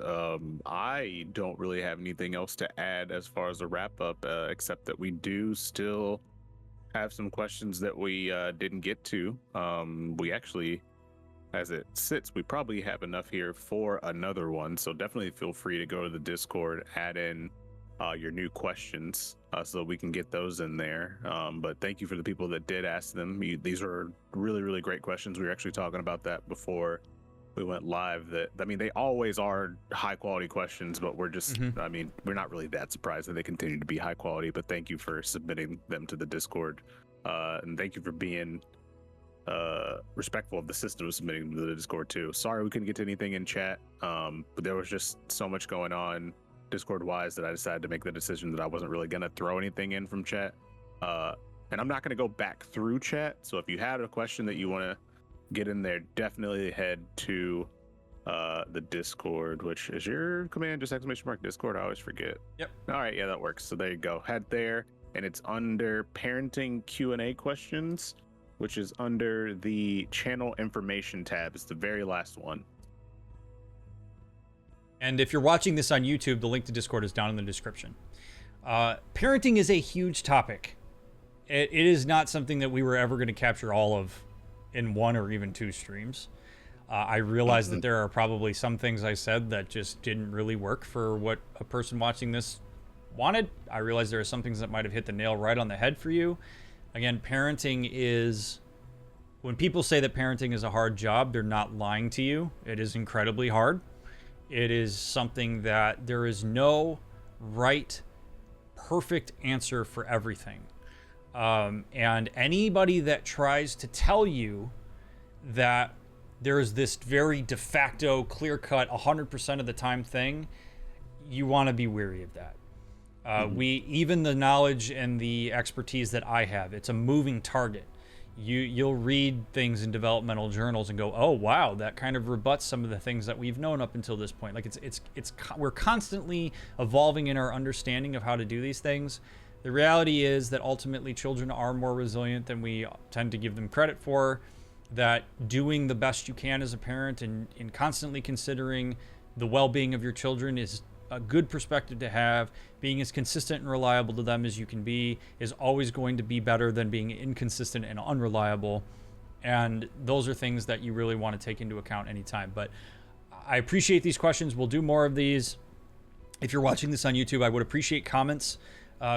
I don't really have anything else to add as far as a wrap up, except that we do still have some questions that we didn't get to. We actually, as it sits, we probably have enough here for another one. So definitely feel free to go to the Discord, add in your new questions so that we can get those in there. But thank you for the people that did ask them. These are really, really great questions. We were actually talking about that before we went live. They always are high quality questions, but we're just, we're not really that surprised that they continue to be high quality. But thank you for submitting them to the Discord. And thank you for being respectful of the system of submitting them to the Discord too. Sorry we couldn't get to anything in chat, but there was just so much going on Discord wise that I decided to make the decision that I wasn't really going to throw anything in from chat. And I'm not going to go back through chat. So if you had a question that you want to get in there, definitely head to the Discord, which is your command, just !, Discord. I always forget. Yep. All right. Yeah, that works. So there you go. Head there, and it's under parenting Q&A questions, which is under the channel information tab. It's the very last one. And if you're watching this on YouTube, the link to Discord is down in the description. Parenting is a huge topic. It is not something that we were ever going to capture all of in one or even two streams. I realize that there are probably some things I said that just didn't really work for what a person watching this wanted. I realize there are some things that might have hit the nail right on the head for you. Again, parenting is... When people say that parenting is a hard job, they're not lying to you. It is incredibly hard. It is something that there is no right, perfect answer for everything. And anybody that tries to tell you that there is this very de facto, clear-cut, 100% of the time thing, you want to be weary of that. Even the knowledge and the expertise that I have, it's a moving target. You'll read things in developmental journals and go, oh wow, that kind of rebuts some of the things that we've known up until this point. Like we're constantly evolving in our understanding of how to do these things. The reality is that ultimately children are more resilient than we tend to give them credit for. That doing the best you can as a parent and constantly considering the well-being of your children is a good perspective to have. Being as consistent and reliable to them as you can be is always going to be better than being inconsistent and unreliable. And those are things that you really want to take into account anytime. But I appreciate these questions. We'll do more of these. If you're watching this on YouTube, I would appreciate comments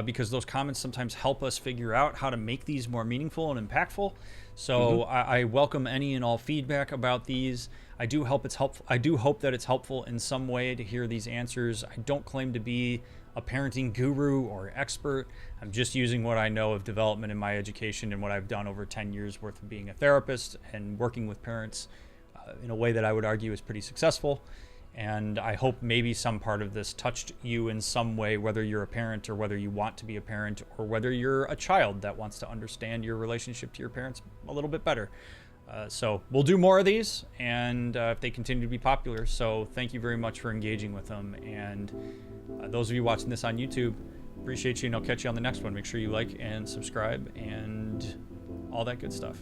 because those comments sometimes help us figure out how to make these more meaningful and impactful. So I welcome any and all feedback about these. I do hope that it's helpful in some way to hear these answers. I don't claim to be a parenting guru or expert. I'm just using what I know of development in my education and what I've done over 10 years worth of being a therapist and working with parents in a way that I would argue is pretty successful. And I hope maybe some part of this touched you in some way, whether you're a parent or whether you want to be a parent or whether you're a child that wants to understand your relationship to your parents a little bit better. So we'll do more of these, and if they continue to be popular. So thank you very much for engaging with them. And those of you watching this on YouTube, appreciate you, and I'll catch you on the next one. Make sure you like and subscribe and all that good stuff.